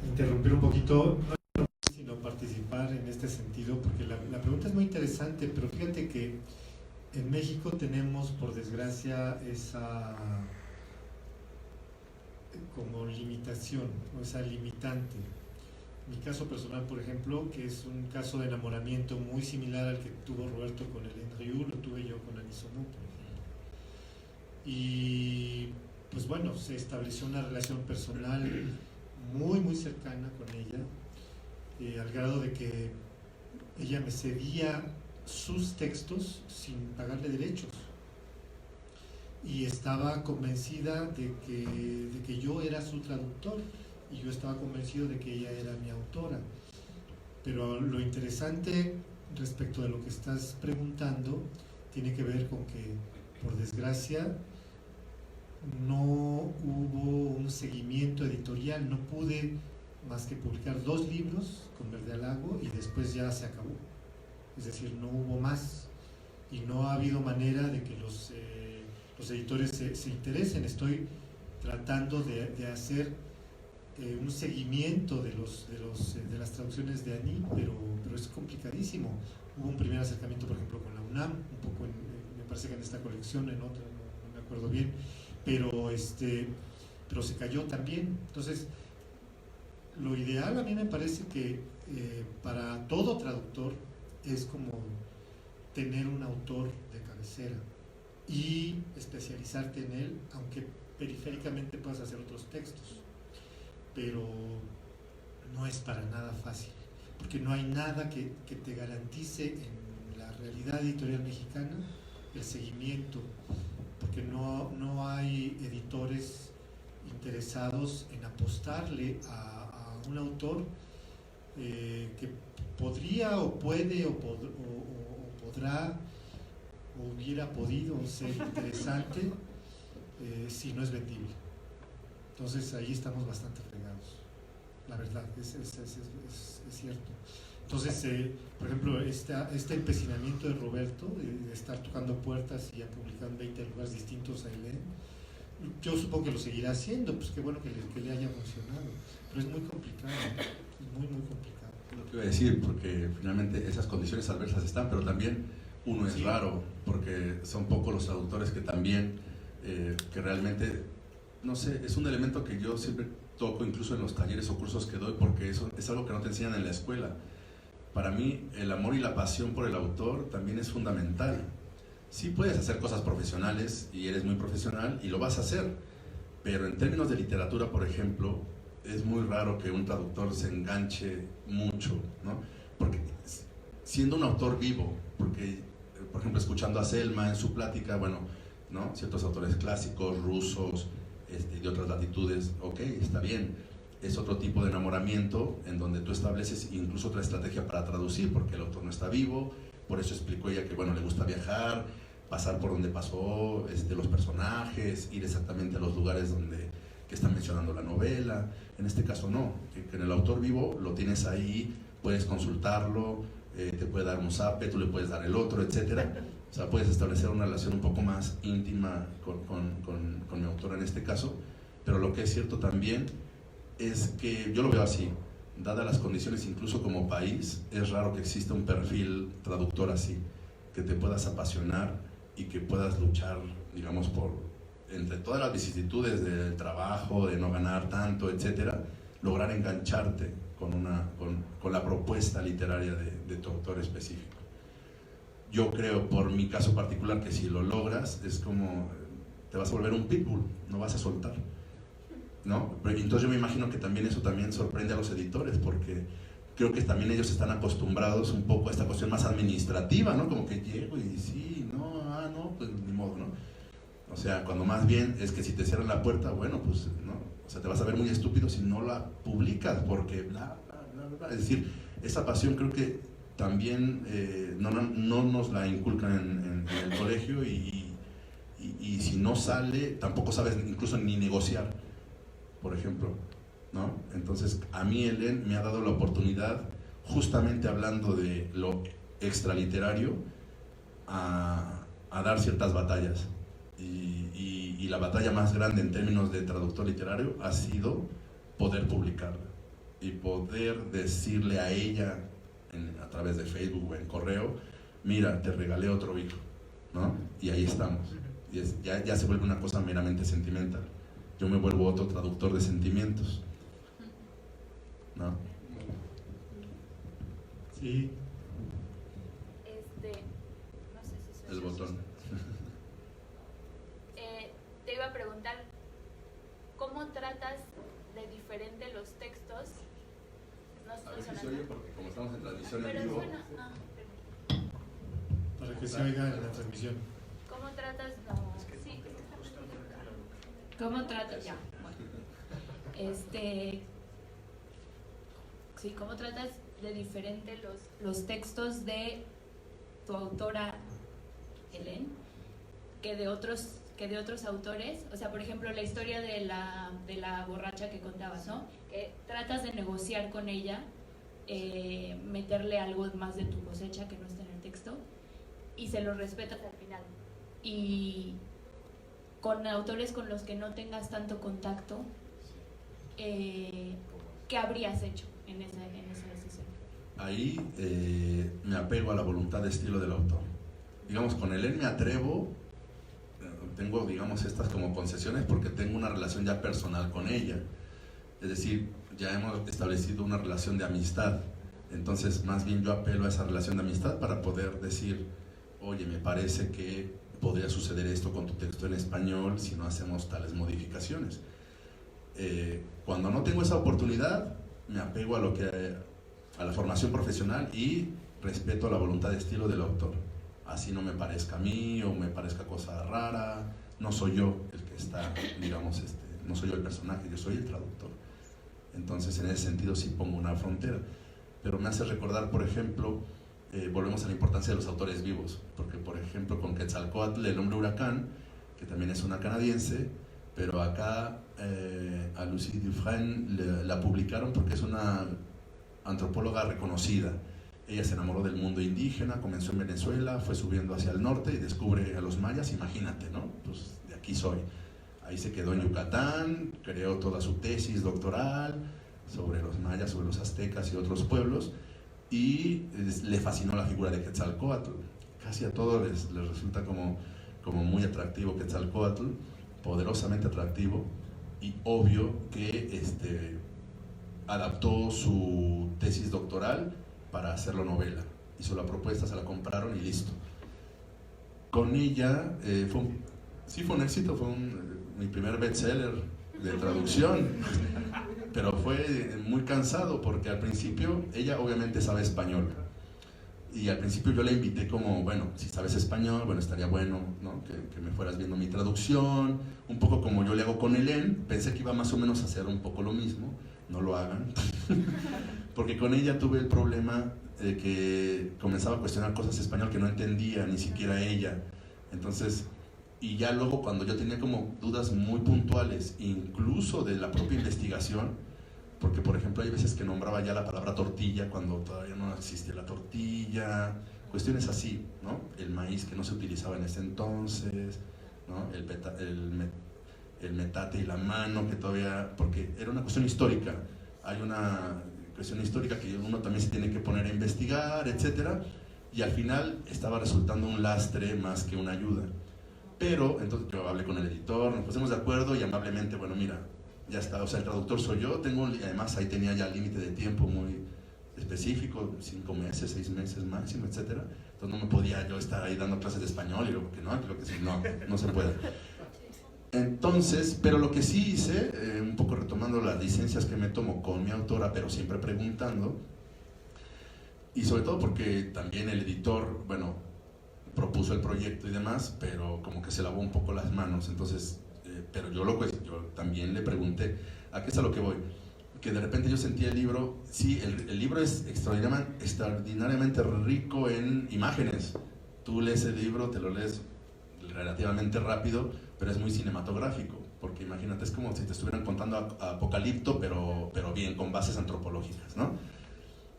interrumpir un poquito, no sino participar en este sentido, porque la pregunta es muy interesante, pero fíjate que en México tenemos, por desgracia, esa como limitación, o esa limitante. Mi caso personal, por ejemplo, que es un caso de enamoramiento muy similar al que tuvo Roberto con Elian Ryu, lo tuve yo con Anisono, por ejemplo. Y pues bueno, se estableció una relación personal muy muy cercana con ella, al grado de que ella me cedía sus textos sin pagarle derechos, y estaba convencida de que yo era su traductor, y yo estaba convencido de que ella era mi autora. Pero lo interesante respecto de lo que estás preguntando tiene que ver con que, por desgracia, no hubo un seguimiento editorial. No pude más que publicar 2 libros con Verde al Lago, y después ya se acabó. Es decir, no hubo más, y no ha habido manera de que los editores se interesen. Estoy tratando de hacer un seguimiento de las traducciones de Ani, pero es complicadísimo. Hubo un primer acercamiento, por ejemplo, con la UNAM, un poco me parece que en esta colección, en otra, no me acuerdo bien, pero se cayó también. Entonces, lo ideal a mí me parece que para todo traductor es como tener un autor de cabecera, y especializarte en él, aunque periféricamente puedas hacer otros textos, pero no es para nada fácil, porque no hay nada que te garantice en la realidad editorial mexicana el seguimiento, porque no hay editores interesados en apostarle a un autor que podría o puede o podrá o hubiera podido ser interesante si no es vendible. Entonces ahí estamos bastante fregados, la verdad, es cierto. Entonces, por ejemplo, este empecinamiento de Roberto de estar tocando puertas y ha publicado en 20 lugares distintos a ELEN, yo supongo que lo seguirá haciendo, pues qué bueno que le haya funcionado, pero es muy complicado, es muy complicado. Lo que iba a decir, porque finalmente esas condiciones adversas están, pero también uno es raro, porque son pocos los traductores que también, que realmente, no sé, es un elemento que yo siempre toco incluso en los talleres o cursos que doy, porque eso es algo que no te enseñan en la escuela. Para mí el amor y la pasión por el autor también es fundamental. Sí puedes hacer cosas profesionales y eres muy profesional y lo vas a hacer, pero en términos de literatura, por ejemplo, es muy raro que un traductor se enganche mucho, ¿no? Porque siendo un autor vivo, porque por ejemplo escuchando a Selma en su plática, bueno, ¿no? Ciertos autores clásicos, rusos, de otras latitudes, ok, está bien, es otro tipo de enamoramiento en donde tú estableces incluso otra estrategia para traducir, porque el autor no está vivo. Por eso explicó ella que, bueno, le gusta viajar, pasar por donde pasó los personajes, ir exactamente a los lugares que están mencionando la novela. En este caso no, que en el autor vivo lo tienes ahí, puedes consultarlo, te puede dar un zape, tú le puedes dar el otro, etc. O sea, puedes establecer una relación un poco más íntima con mi autor en este caso. Pero lo que es cierto también es que yo lo veo así. Dadas las condiciones, incluso como país, es raro que exista un perfil traductor así, que te puedas apasionar y que puedas luchar, digamos, entre todas las vicisitudes del trabajo, de no ganar tanto, etcétera, lograr engancharte con la propuesta literaria de tu autor específico. Yo creo, por mi caso particular, que si lo logras, es como te vas a volver un pitbull, no vas a soltar, ¿no? Entonces yo me imagino que también eso también sorprende a los editores, porque creo que también ellos están acostumbrados un poco a esta cuestión más administrativa, ¿no? Como que llego y sí, no, pues ni modo, ¿no? O sea, cuando más bien es que si te cierran la puerta, bueno, pues, ¿no? O sea, te vas a ver muy estúpido si no la publicas, porque bla, bla, bla, bla. Es decir, esa pasión creo que también no nos la inculcan en el colegio y si no sale, tampoco sabes incluso ni negociar, por ejemplo, ¿no? Entonces, a mí ELEN me ha dado la oportunidad, justamente hablando de lo extraliterario, a dar ciertas batallas. Y la batalla más grande en términos de traductor literario ha sido poder publicarla y poder decirle a ella a través de Facebook o en correo, mira, te regalé otro hijo, ¿no? Y ahí estamos. Y ya se vuelve una cosa meramente sentimental. Yo me vuelvo otro traductor de sentimientos, ¿no? Sí. No sé si soy El botón. Te iba a preguntar, ¿cómo tratas de diferente los textos? No A estoy ver si sonando. soy yo, porque como estamos en transmisión en Pero vivo. suena. Para que se oiga en la transmisión. ¿Cómo tratas? No. Sí. ¿Cómo tratas? Ya. Bueno. Sí, ¿cómo tratas de diferente los textos de tu autora ELEN que de otros autores? O sea, por ejemplo, la historia de la borracha que contabas, ¿no? Que tratas de negociar con ella, meterle algo más de tu cosecha que no está en el texto, y se lo respetas al final. Y con autores con los que no tengas tanto contacto, ¿qué habrías hecho en esa decisión? Ahí me apego a la voluntad de estilo del autor. Digamos, con ELEN me atrevo, tengo, digamos, estas como concesiones porque tengo una relación ya personal con ella. Es decir, ya hemos establecido una relación de amistad. Entonces, más bien yo apelo a esa relación de amistad para poder decir, oye, me parece que podría suceder esto con tu texto en español si no hacemos tales modificaciones. Cuando no tengo esa oportunidad, me apego a la formación profesional y respeto la voluntad de estilo del autor. Así no me parezca a mí o me parezca cosa rara, no soy yo el que está, digamos, no soy yo el personaje, yo soy el traductor. Entonces, en ese sentido sí pongo una frontera. Pero me hace recordar, por ejemplo, volvemos a la importancia de los autores vivos, porque, por ejemplo, con Quetzalcóatl, el hombre huracán, que también es una canadiense, pero acá a Lucie Dufresne la publicaron porque es una antropóloga reconocida. Ella se enamoró del mundo indígena, comenzó en Venezuela, fue subiendo hacia el norte y descubre a los mayas, imagínate, ¿no? Pues de aquí soy. Ahí se quedó en Yucatán, creó toda su tesis doctoral sobre los mayas, sobre los aztecas y otros pueblos, y le fascinó la figura de Quetzalcóatl. Casi a todos les resulta como muy atractivo Quetzalcóatl, poderosamente atractivo, y obvio que adaptó su tesis doctoral para hacerlo novela. Hizo la propuesta, se la compraron y listo. Con ella fue un éxito, fue mi primer bestseller de traducción, pero fue muy cansado porque al principio ella obviamente sabe español y al principio yo la invité como, bueno, si sabes español, bueno, estaría bueno, ¿no? que me fueras viendo mi traducción, un poco como yo le hago con Hélène. Pensé que iba más o menos a hacer un poco lo mismo, no lo hagan, porque con ella tuve el problema de que comenzaba a cuestionar cosas español que no entendía ni siquiera ella. Entonces, y ya luego cuando yo tenía como dudas muy puntuales, incluso de la propia investigación, porque por ejemplo hay veces que nombraba ya la palabra tortilla cuando todavía no existía la tortilla, cuestiones así, ¿no? El maíz que no se utilizaba en ese entonces, ¿no? El metate y la mano, que todavía, porque era una cuestión histórica, hay una cuestión histórica que uno también se tiene que poner a investigar, etcétera, y al final estaba resultando un lastre más que una ayuda. Pero entonces yo hablé con el editor, nos pusimos de acuerdo y amablemente, bueno, mira, ya está, o sea, el traductor soy yo, además ahí tenía ya límite de tiempo muy específico, 5 meses, 6 meses máximo, etcétera. Entonces no me podía yo estar ahí dando clases de español y luego que no, creo que sí, no se puede. Entonces, pero lo que sí hice, un poco retomando las licencias que me tomo con mi autora, pero siempre preguntando, y sobre todo porque también el editor, bueno, propuso el proyecto y demás, pero como que se lavó un poco las manos. Entonces, pero yo también le pregunté, ¿a qué es a lo que voy? Que de repente yo sentía el libro, sí, el libro es extraordinariamente rico en imágenes. Tú lees el libro, te lo lees relativamente rápido, pero es muy cinematográfico, porque imagínate, es como si te estuvieran contando Apocalipto, pero bien, con bases antropológicas, ¿no?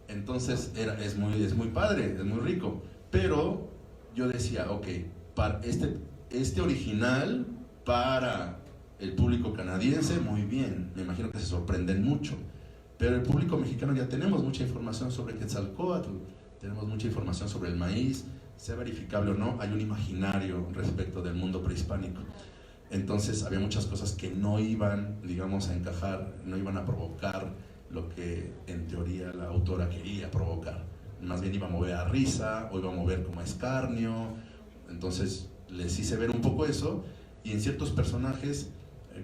Entonces, es muy padre, es muy rico, pero yo decía, ok, para este original para el público canadiense, muy bien, me imagino que se sorprenden mucho, pero el público mexicano ya tenemos mucha información sobre Quetzalcóatl, tenemos mucha información sobre el maíz, sea verificable o no, hay un imaginario respecto del mundo prehispánico. Entonces había muchas cosas que no iban, digamos, a encajar, no iban a provocar lo que en teoría la autora quería provocar. Más bien iba a mover a risa o iba a mover como a escarnio. Entonces les hice ver un poco eso, y en ciertos personajes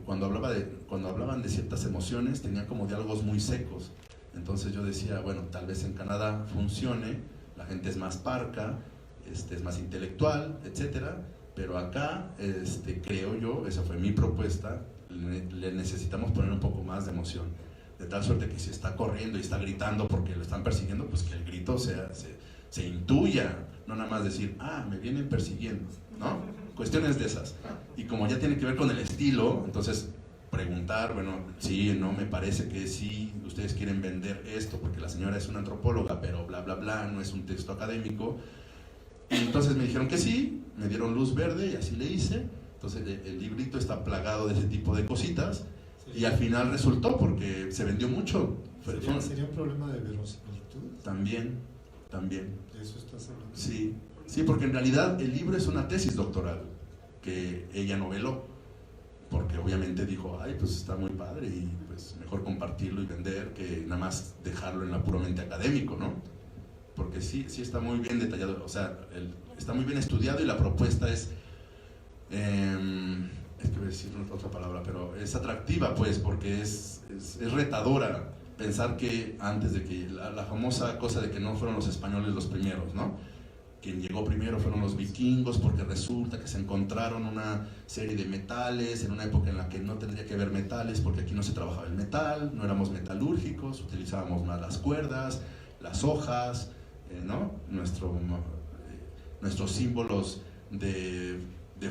cuando hablaban de ciertas emociones tenían como diálogos muy secos. Entonces yo decía, bueno, tal vez en Canadá funcione, la gente es más parca, es más intelectual, etcétera, pero acá creo yo, esa fue mi propuesta, le necesitamos poner un poco más de emoción, de tal suerte que si está corriendo y está gritando porque lo están persiguiendo, pues que el grito se intuya, no nada más decir, me vienen persiguiendo, ¿no? Cuestiones de esas. Y como ya tiene que ver con el estilo, entonces preguntar, bueno, sí, no, me parece que sí, ustedes quieren vender esto porque la señora es una antropóloga, pero bla, bla, bla, no es un texto académico. Y entonces me dijeron que sí, me dieron luz verde y así le hice. Entonces el librito está plagado de ese tipo de cositas. Y al final resultó porque se vendió mucho. ¿Sería un problema de verosimilitud? También. ¿De eso estás hablando? Sí, porque en realidad el libro es una tesis doctoral que ella noveló, porque obviamente dijo, pues está muy padre y pues mejor compartirlo y vender que nada más dejarlo en lo puramente académico, ¿no? Porque sí está muy bien detallado, o sea, está muy bien estudiado y la propuesta es Es que voy a decir otra palabra, pero es atractiva, pues, porque es retadora pensar que antes de que la famosa cosa de que no fueron los españoles los primeros, ¿no? Quien llegó primero fueron los vikingos, porque resulta que se encontraron una serie de metales en una época en la que no tendría que haber metales, porque aquí no se trabajaba el metal, no éramos metalúrgicos, utilizábamos más las cuerdas, las hojas, ¿no? Nuestros símbolos de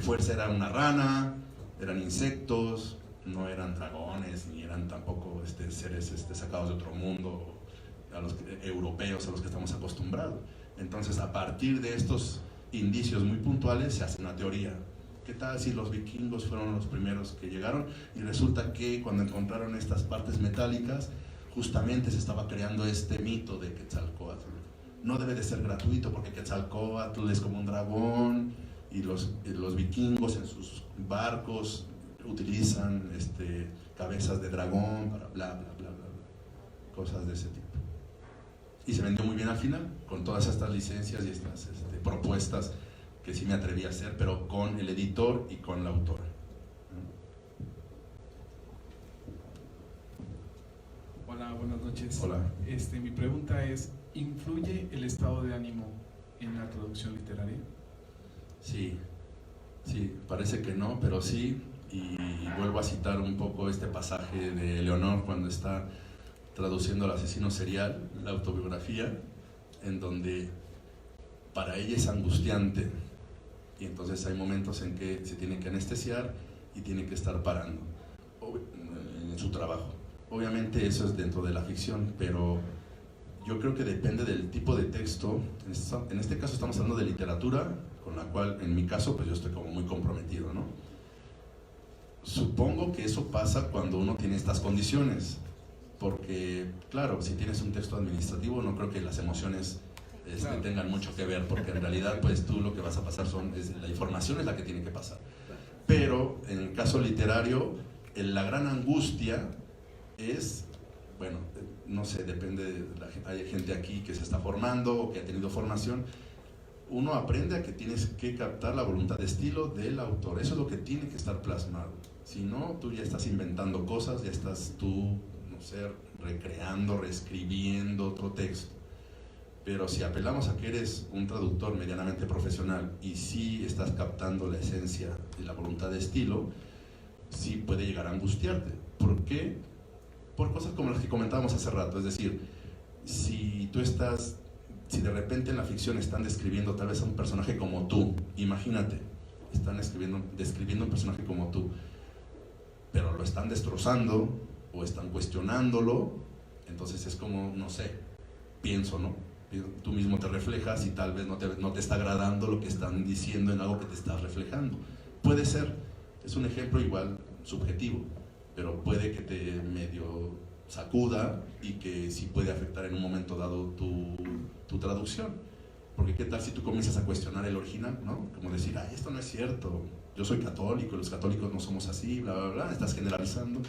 fuerza era una rana, eran insectos, no eran dragones, ni eran tampoco seres sacados de otro mundo, europeos a los que estamos acostumbrados. Entonces, a partir de estos indicios muy puntuales se hace una teoría. ¿Qué tal si los vikingos fueron los primeros que llegaron? Y resulta que cuando encontraron estas partes metálicas, justamente se estaba creando este mito de Quetzalcóatl. No debe de ser gratuito porque Quetzalcóatl es como un dragón, y los vikingos en sus barcos utilizan cabezas de dragón para bla, bla, bla, bla, bla. Cosas de ese tipo. Y se vendió muy bien al final, con todas estas licencias y estas propuestas que sí me atreví a hacer, pero con el editor y con la autora. Hola, buenas noches. Hola. Mi pregunta es, ¿influye el estado de ánimo en la traducción literaria? Sí, parece que no, pero sí, y vuelvo a citar un poco este pasaje de Leonor cuando está traduciendo al asesino serial, la autobiografía, en donde para ella es angustiante, y entonces hay momentos en que se tiene que anestesiar y tiene que estar parando en su trabajo. Obviamente eso es dentro de la ficción, pero yo creo que depende del tipo de texto. En este caso estamos hablando de literatura, con la cual en mi caso pues yo estoy como muy comprometido, ¿no? Supongo que eso pasa cuando uno tiene estas condiciones, porque claro, si tienes un texto administrativo no creo que las emociones Claro. tengan mucho que ver, porque en realidad pues tú lo que vas a pasar la información es la que tiene que pasar. Pero en el caso literario, la gran angustia es, bueno, no sé, depende de la gente. Hay gente aquí que se está formando o que ha tenido formación. Uno aprende a que tienes que captar la voluntad de estilo del autor. Eso es lo que tiene que estar plasmado. Si no, tú ya estás inventando cosas, ya estás tú, no sé, recreando, reescribiendo otro texto. Pero si apelamos a que eres un traductor medianamente profesional y sí estás captando la esencia y la voluntad de estilo, sí puede llegar a angustiarte. ¿Por qué? Por cosas como las que comentábamos hace rato. Es decir, si de repente en la ficción están describiendo tal vez a un personaje como tú, imagínate, están describiendo un personaje como tú, pero lo están destrozando o están cuestionándolo, entonces es como, no sé, pienso, ¿no? Tú mismo te reflejas y tal vez no te está agradando lo que están diciendo en algo que te estás reflejando. Puede ser, es un ejemplo igual subjetivo, pero puede que te medio sacuda y que sí puede afectar en un momento dado tu traducción. Porque qué tal si tú comienzas a cuestionar el original, ¿no? Como decir, ay, esto no es cierto, yo soy católico, los católicos no somos así, bla, bla, bla, estás generalizando.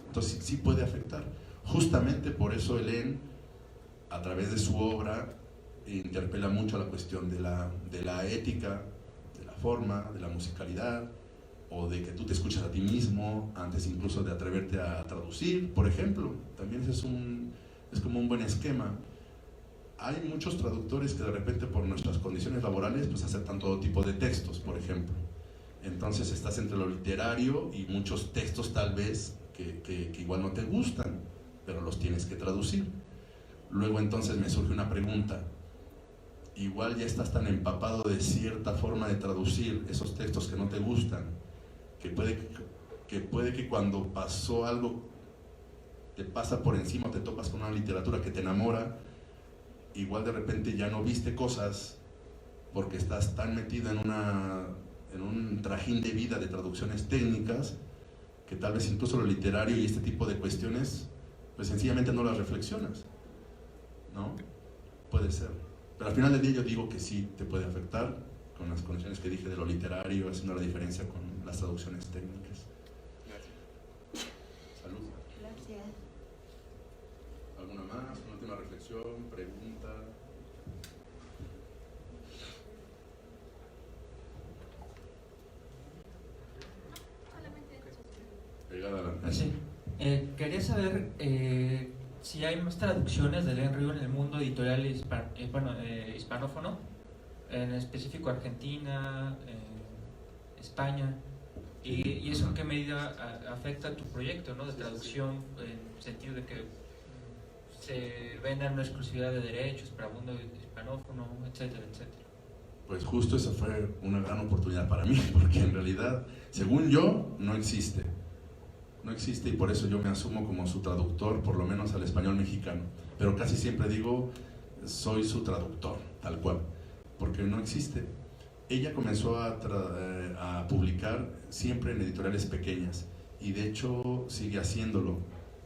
Entonces sí puede afectar. Justamente por eso Hélène, a través de su obra, interpela mucho la cuestión de la ética, de la forma, de la musicalidad, o de que tú te escuchas a ti mismo antes incluso de atreverte a traducir, por ejemplo. También ese es como un buen esquema. Hay muchos traductores que de repente por nuestras condiciones laborales pues aceptan todo tipo de textos, por ejemplo. Entonces estás entre lo literario y muchos textos tal vez que igual no te gustan, pero los tienes que traducir. Luego entonces me surge una pregunta. Igual ya estás tan empapado de cierta forma de traducir esos textos que no te gustan, que puede que cuando pasó algo te pasa por encima, te topas con una literatura que te enamora, igual de repente ya no viste cosas porque estás tan metido en un trajín de vida de traducciones técnicas que tal vez incluso lo literario y este tipo de cuestiones pues sencillamente no las reflexionas, ¿no? Puede ser, pero al final del día yo digo que sí te puede afectar con las condiciones que dije de lo literario, haciendo la diferencia con las traducciones técnicas. Gracias. Salud. Gracias. ¿Alguna más? ¿Una última reflexión? ¿Pregunta? Sí. Quería saber si hay más traducciones de Len Río en el mundo editorial hispanófono, en específico Argentina, España, y eso en qué medida afecta tu proyecto, ¿no?, de traducción, en el sentido de que se venda una exclusividad de derechos para el mundo hispanófono, etcétera, etcétera. Pues justo esa fue una gran oportunidad para mí, porque en realidad, según yo, no existe. No existe, y por eso yo me asumo como su traductor, por lo menos al español mexicano. Pero casi siempre digo, soy su traductor, tal cual, porque no existe. Ella comenzó a publicar siempre en editoriales pequeñas, y de hecho sigue haciéndolo.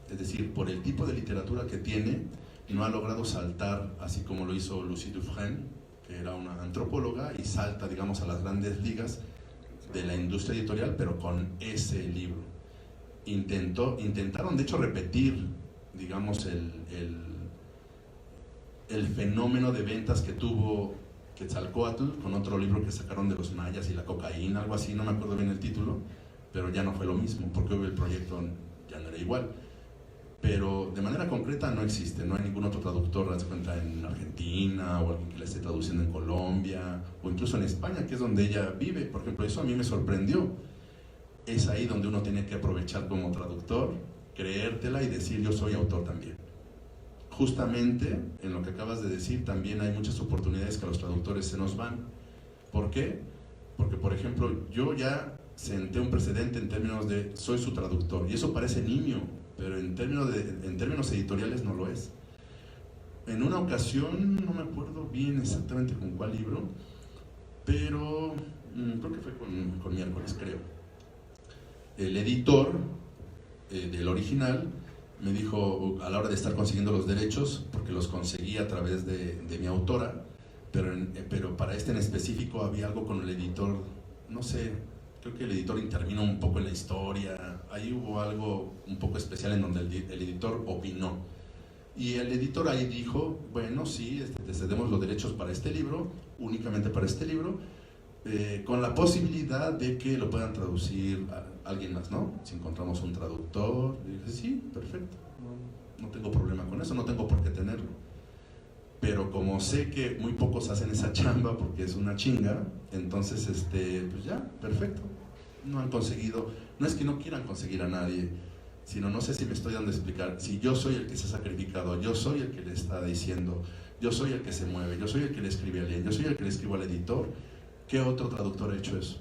Es decir, por el tipo de literatura que tiene, no ha logrado saltar, así como lo hizo Lucie Dufresne, que era una antropóloga, y salta, digamos, a las grandes ligas de la industria editorial, pero con ese libro. Intentaron, de hecho, repetir, digamos, el fenómeno de ventas que tuvo Quetzalcóatl con otro libro que sacaron de los mayas y la cocaína, algo así, no me acuerdo bien el título, pero ya no fue lo mismo, porque el proyecto ya no era igual. Pero de manera concreta no existe, no hay ningún otro traductor, das cuenta, en Argentina, o alguien que la esté traduciendo en Colombia, o incluso en España, que es donde ella vive. Por ejemplo, eso a mí me sorprendió. Es ahí donde uno tiene que aprovechar como traductor, creértela y decir yo soy autor también. Justamente en lo que acabas de decir también hay muchas oportunidades que a los traductores se nos van. ¿Por qué? Porque, por ejemplo, yo ya senté un precedente en términos de soy su traductor, y eso parece niño, pero en términos editoriales no lo es. En una ocasión, no me acuerdo bien exactamente con cuál libro, pero creo que fue con Miércoles, creo. El editor del original me dijo, a la hora de estar consiguiendo los derechos, porque los conseguí a través de mi autora, pero para este en específico había algo con el editor, no sé, creo que el editor intervino un poco en la historia, ahí hubo algo un poco especial en donde el editor opinó. Y el editor ahí dijo, bueno, sí, te cedemos los derechos para este libro, únicamente para este libro, con la posibilidad de que lo puedan traducir a alguien más, ¿no? Si encontramos un traductor, y dije, sí, perfecto, no tengo problema con eso, no tengo por qué tenerlo. Pero como sé que muy pocos hacen esa chamba porque es una chinga, entonces, pues ya, perfecto. No han conseguido, no es que no quieran conseguir a nadie, sino no sé si me estoy dando a explicar. Si yo soy el que se ha sacrificado, yo soy el que le está diciendo, yo soy el que se mueve, yo soy el que le escribe a alguien, yo soy el que le escribo al editor, ¿qué otro traductor ha hecho eso?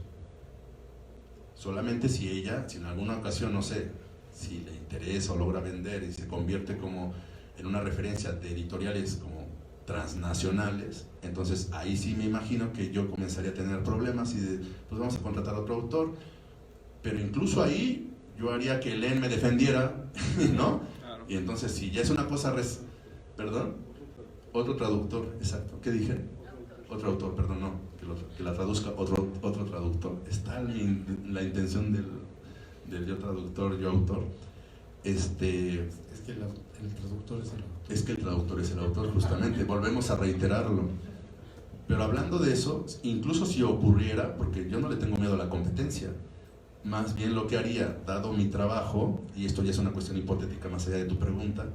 Solamente si ella, si en alguna ocasión, no sé, si le interesa o logra vender y se convierte como en una referencia de editoriales como transnacionales, entonces ahí sí me imagino que yo comenzaría a tener problemas y pues vamos a contratar a otro autor, pero incluso ahí yo haría que Len me defendiera, ¿no? Claro. Y entonces si ya es una cosa, ¿perdón? Otro traductor, exacto, ¿qué dije? Otro autor, perdón, no, que la traduzca otro traductor. Está la intención del yo traductor, yo autor. Es que el traductor es el autor. Es que el traductor es el autor, justamente, volvemos a reiterarlo. Pero hablando de eso, incluso si ocurriera, porque yo no le tengo miedo a la competencia, más bien lo que haría, dado mi trabajo, y esto ya es una cuestión hipotética más allá de tu pregunta,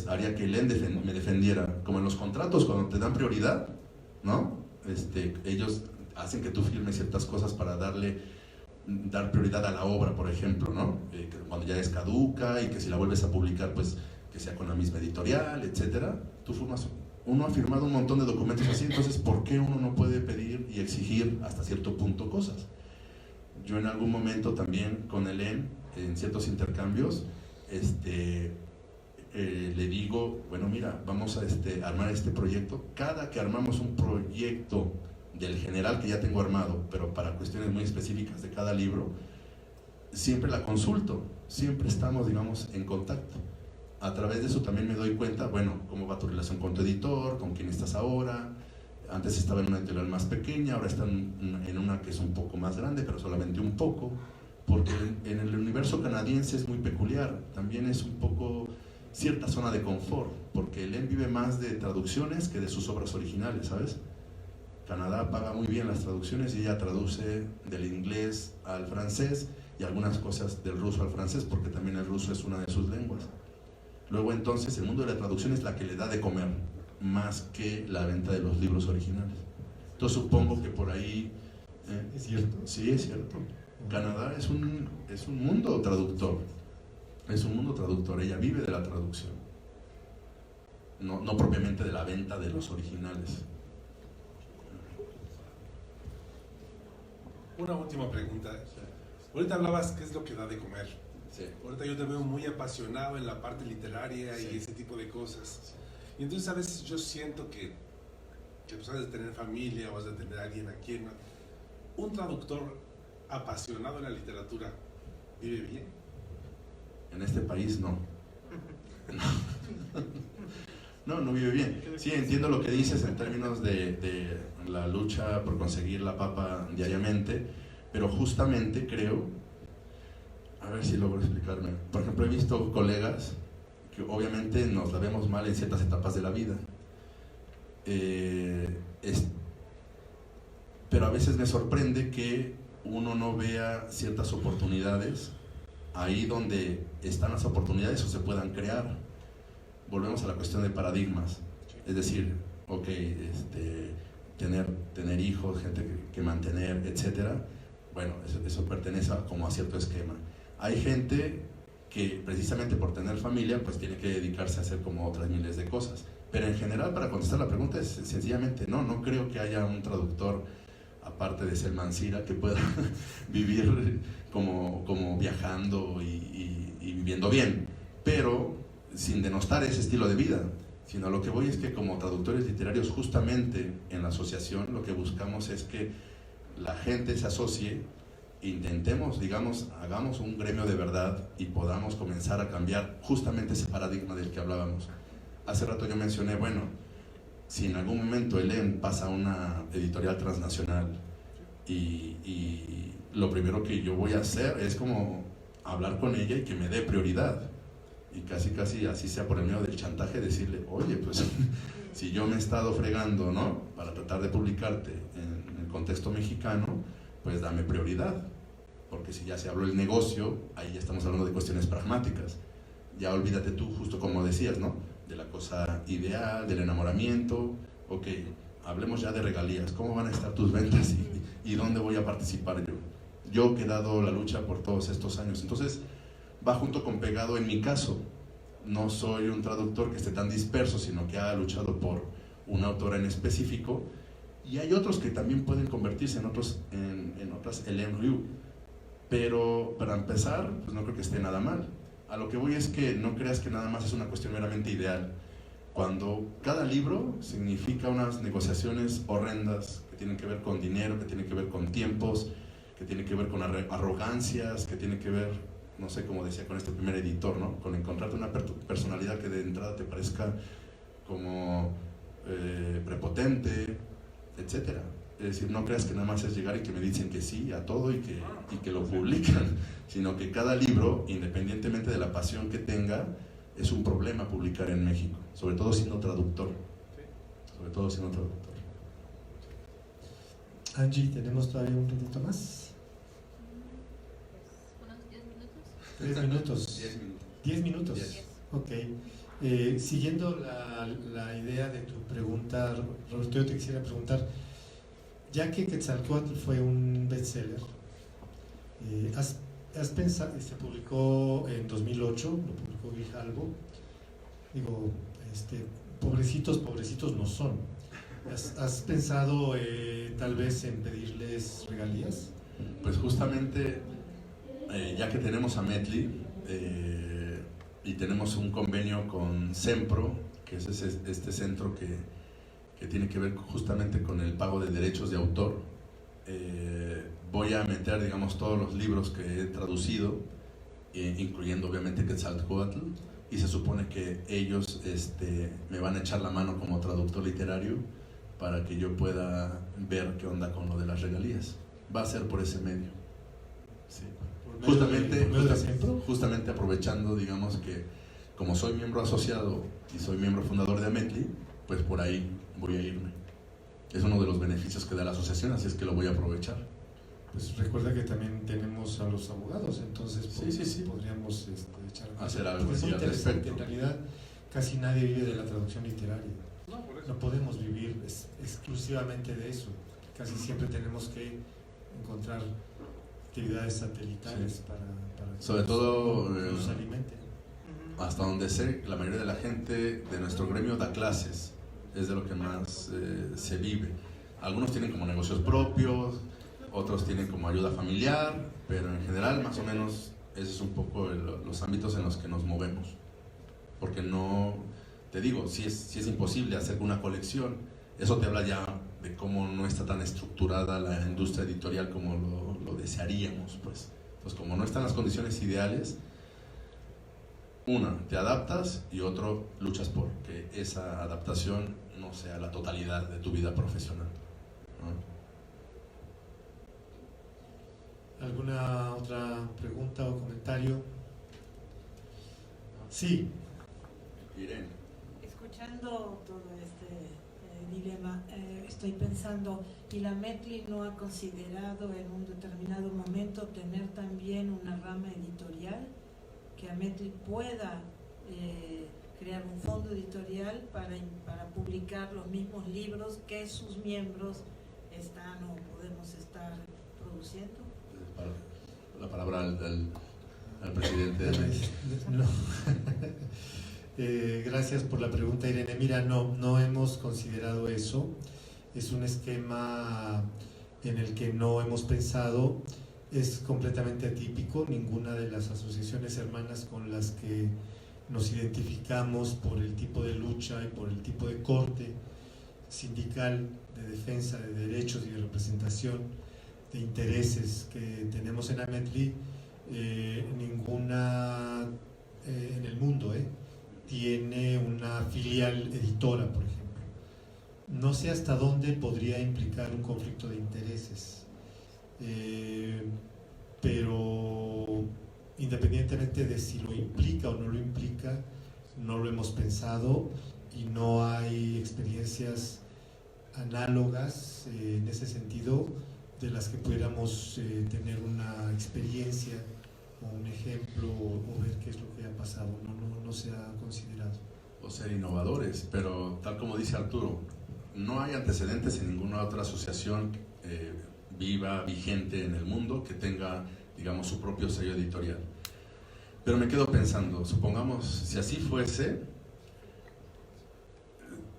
haría que Len me defendiera, como en los contratos, cuando te dan prioridad, ¿no? Ellos hacen que tú firmes ciertas cosas para dar prioridad a la obra, por ejemplo, ¿no? Que cuando ya es caduca y que si la vuelves a publicar, pues que sea con la misma editorial, etcétera. Uno ha firmado un montón de documentos así, entonces ¿por qué uno no puede pedir y exigir hasta cierto punto cosas? Yo en algún momento también con Elen, en ciertos intercambios, le digo, bueno, mira, vamos a armar este proyecto. Cada que armamos un proyecto del general que ya tengo armado, pero para cuestiones muy específicas de cada libro, siempre la consulto, siempre estamos, digamos, en contacto. A través de eso también me doy cuenta, bueno, cómo va tu relación con tu editor, con quién estás ahora. Antes estaba en una editorial más pequeña, ahora está en una que es un poco más grande, pero solamente un poco, porque en el universo canadiense es muy peculiar, también es un poco cierta zona de confort, porque Len vive más de traducciones que de sus obras originales, ¿sabes? Canadá paga muy bien las traducciones y ella traduce del inglés al francés, y algunas cosas del ruso al francés, porque también el ruso es una de sus lenguas. Luego entonces el mundo de la traducción es la que le da de comer, más que la venta de los libros originales. Entonces supongo que por ahí... ¿Es cierto? Sí, es cierto. Canadá es un mundo traductor. Es un mundo traductor, ella vive de la traducción. No propiamente de la venta de los originales. Una última pregunta. Ahorita hablabas qué es lo que da de comer. Sí. Ahorita yo te veo muy apasionado en la parte literaria Sí. y ese tipo de cosas. Y entonces a veces yo siento que pues has de tener familia o has de tener a alguien a quien... Un traductor apasionado en la literatura vive bien. En este país no. No vive bien. Sí, entiendo lo que dices en términos de la lucha por conseguir la papa diariamente, pero justamente creo, a ver si logro explicarme. Por ejemplo, he visto colegas que obviamente nos la vemos mal en ciertas etapas de la vida. Pero a veces me sorprende que uno no vea ciertas oportunidades ahí donde están las oportunidades o se puedan crear. Volvemos a la cuestión de paradigmas, es decir, ok, tener hijos, gente que mantener, etcétera. Bueno, eso pertenece como a cierto esquema. Hay gente que precisamente por tener familia pues tiene que dedicarse a hacer como otras miles de cosas, pero en general, para contestar la pregunta, es sencillamente no creo que haya un traductor aparte de Selman Sira que pueda vivir como viajando y viviendo bien, pero sin denostar ese estilo de vida, sino a lo que voy es que como traductores literarios justamente en la asociación lo que buscamos es que la gente se asocie, intentemos, digamos, hagamos un gremio de verdad y podamos comenzar a cambiar justamente ese paradigma del que hablábamos. Hace rato yo mencioné, bueno, si en algún momento el EN pasa a una editorial transnacional y lo primero que yo voy a hacer es como hablar con ella y que me dé prioridad. Y casi así sea por el medio del chantaje, decirle, oye, pues si yo me he estado fregando, ¿no?, para tratar de publicarte en el contexto mexicano, pues dame prioridad, porque si ya se habló el negocio, ahí ya estamos hablando de cuestiones pragmáticas. Ya olvídate tú, justo como decías, ¿no?, de la cosa ideal, del enamoramiento. Ok, hablemos ya de regalías, ¿cómo van a estar tus ventas y dónde voy a participar yo? Yo que he dado la lucha por todos estos años. Entonces va junto con pegado en mi caso. No soy un traductor que esté tan disperso, sino que ha luchado por una autora en específico, y hay otros que también pueden convertirse en otras Hélène Riou, pero para empezar, pues no creo que esté nada mal. A lo que voy es que no creas que nada más es una cuestión meramente ideal. Cuando cada libro significa unas negociaciones horrendas que tienen que ver con dinero, que tienen que ver con tiempos, que tienen que ver con arrogancias, que tienen que ver, no sé, como decía con este primer editor, ¿no?, con encontrarte una personalidad que de entrada te parezca como prepotente, etcétera. Es decir, no creas que nada más es llegar y que me dicen que sí a todo y que lo publican, sino que cada libro, independientemente de la pasión que tenga, es un problema publicar en México, sobre todo siendo traductor. Sobre todo siendo traductor. Angie, ¿tenemos todavía un ratito más? ¿Unos 10 minutos? 3 minutos. 10 minutos. 10 minutos. 10. Ok. Siguiendo la idea de tu pregunta, Roberto, yo te quisiera preguntar, ya que Quetzalcóatl fue un bestseller, ¿has pensado, se publicó en 2008, lo publicó Grijalbo, digo, pobrecitos no son. ¿Has pensado tal vez en pedirles regalías? Pues justamente, ya que tenemos a Metli y tenemos un convenio con Sempro, que es este centro que tiene que ver justamente con el pago de derechos de autor, voy a meter, digamos, todos los libros que he traducido, incluyendo obviamente Quetzalcóatl, y se supone que ellos me van a echar la mano como traductor literario para que yo pueda ver qué onda con lo de las regalías. Va a ser por ese medio. Sí. Justamente aprovechando, digamos, que como soy miembro asociado y soy miembro fundador de Ametli, pues por ahí voy a irme. Es uno de los beneficios que da la asociación, así es que lo voy a aprovechar. Pues recuerda que también tenemos tenemos a los abogados, entonces Sí. podríamos echar Hacer algo porque es muy al interesante. respecto. En realidad, casi nadie vive de la traducción literaria. No, por eso. No podemos vivir exclusivamente de eso. Casi siempre tenemos que encontrar actividades satelitales para Sobre que todo, nos alimenten. hasta donde sé, la mayoría de la gente de nuestro gremio da clases, es de lo que más se vive. Algunos tienen como negocios propios, otros tienen como ayuda familiar, pero en general más o menos ese es un poco los ámbitos en los que nos movemos. Porque no, te digo, si es imposible hacer una colección, eso te habla ya de cómo no está tan estructurada la industria editorial como lo desearíamos, pues. Entonces, como no están las condiciones ideales, una, te adaptas, y otro, luchas por que esa adaptación no sea la totalidad de tu vida profesional, ¿no? ¿Alguna otra pregunta o comentario? Sí. Irene. Escuchando todo este dilema, estoy pensando, ¿y la Metli no ha considerado en un determinado momento tener también una rama editorial? Que Ametli pueda crear un fondo editorial para publicar los mismos libros que sus miembros están o podemos estar produciendo. La palabra al presidente. No. Gracias por la pregunta, Irene. Mira, no hemos considerado eso. Es un esquema en el que no hemos pensado. Es completamente atípico. Ninguna de las asociaciones hermanas con las que nos identificamos por el tipo de lucha y por el tipo de corte sindical de defensa de derechos y de representación de intereses que tenemos en Ametli, ninguna en el mundo tiene una filial editora, por ejemplo. No sé hasta dónde podría implicar un conflicto de intereses, pero independientemente de si lo implica o no lo implica, no lo hemos pensado y no hay experiencias análogas en ese sentido de las que pudiéramos tener una experiencia o un ejemplo o ver qué es lo que ha pasado. No se ha considerado. O ser innovadores, pero tal como dice Arturo, no hay antecedentes en ninguna otra asociación viva, vigente en el mundo que tenga, digamos, su propio sello editorial. Pero me quedo pensando, supongamos, si así fuese,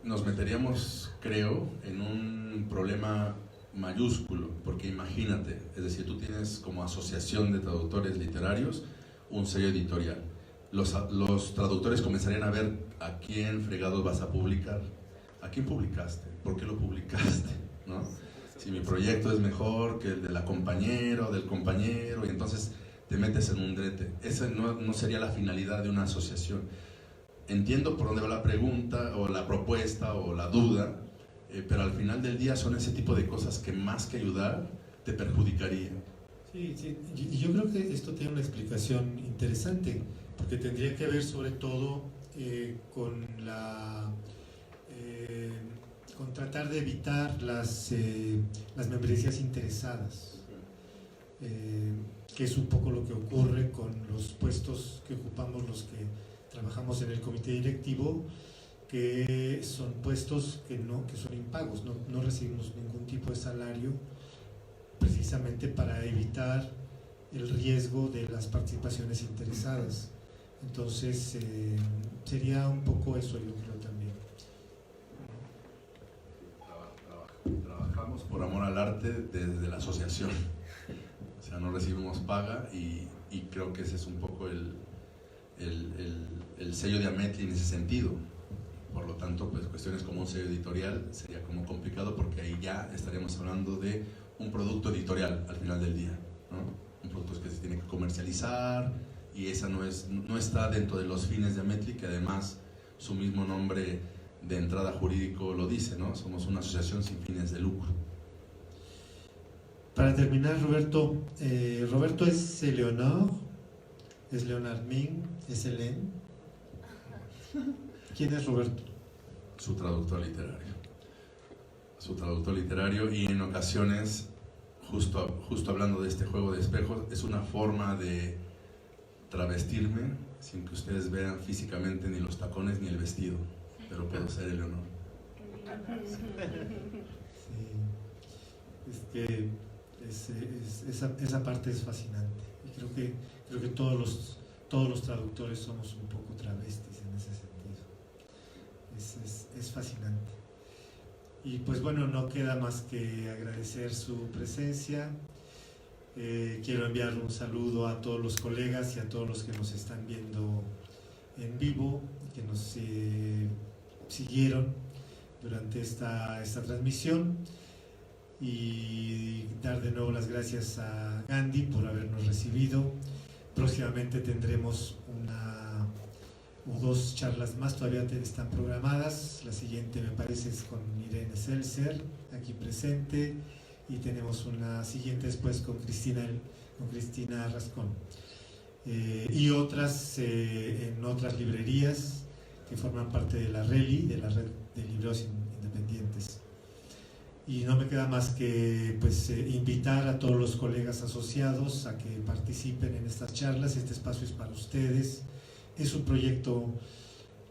nos meteríamos, creo, en un problema mayúsculo, porque imagínate, es decir, tú tienes como asociación de traductores literarios un sello editorial. Los traductores comenzarían a ver a quién fregados vas a publicar, a quién publicaste, por qué lo publicaste, ¿no? Si mi proyecto es mejor que el de la compañera o del compañero, y entonces te metes en un drete. Esa no sería la finalidad de una asociación. Entiendo por dónde va la pregunta o la propuesta o la duda, pero al final del día son ese tipo de cosas que más que ayudar te perjudicarían. Sí, y yo creo que esto tiene una explicación interesante, porque tendría que ver sobre todo con tratar de evitar las membresías interesadas, que es un poco lo que ocurre con los puestos que ocupamos los que trabajamos en el comité directivo, que son puestos que son impagos, no recibimos ningún tipo de salario, precisamente para evitar el riesgo de las participaciones interesadas. Entonces sería un poco eso, yo creo también. Trabajamos por amor al arte desde la asociación, o sea, no recibimos paga y creo que ese es un poco el sello de Ametli en ese sentido. Por lo tanto, pues cuestiones como un sello editorial sería como complicado, porque ahí ya estaríamos hablando de un producto editorial al final del día, ¿no? Un producto que se tiene que comercializar, y esa no está dentro de los fines de Ametli, que además su mismo nombre de entrada jurídico lo dice, ¿no? Somos una asociación sin fines de lucro. Para terminar, Roberto es Eleonor, es Leonard Ming, es Hélène. ¿Quién es Roberto? Su traductor literario. Su traductor literario, y en ocasiones justo hablando de este juego de espejos, es una forma de travestirme sin que ustedes vean físicamente ni los tacones ni el vestido, pero puedo ser Eleonor. Sí, esa parte es fascinante y creo que todos los traductores somos un poco travestis en ese sentido. Es fascinante. Y pues bueno, no queda más que agradecer su presencia. Quiero enviar un saludo a todos los colegas y a todos los que nos están viendo en vivo, que nos siguieron durante esta transmisión, y dar de nuevo las gracias a Gandhi por habernos recibido. Próximamente tendremos una o dos charlas más, todavía están programadas. La siguiente me parece es con Irene Seltzer, aquí presente, y tenemos una siguiente después con Cristina Rascón, y otras en otras librerías que forman parte de la RELI, de la Red de Libreros Independientes. Y no me queda más que pues, invitar a todos los colegas asociados a que participen en estas charlas. Este espacio es para ustedes. Es un proyecto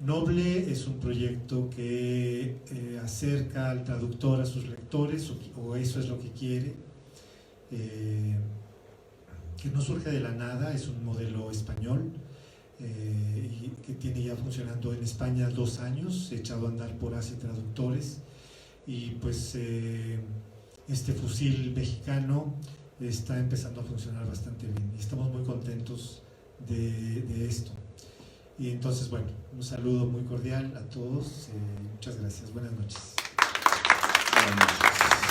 noble, es un proyecto que acerca al traductor a sus lectores, o eso es lo que quiere, que no surge de la nada, es un modelo español y que tiene ya funcionando en España 2 años, echado a andar por ACE Traductores, y pues este fusil mexicano está empezando a funcionar bastante bien y estamos muy contentos de esto. Y entonces, bueno, un saludo muy cordial a todos, muchas gracias, buenas noches. Buenas noches.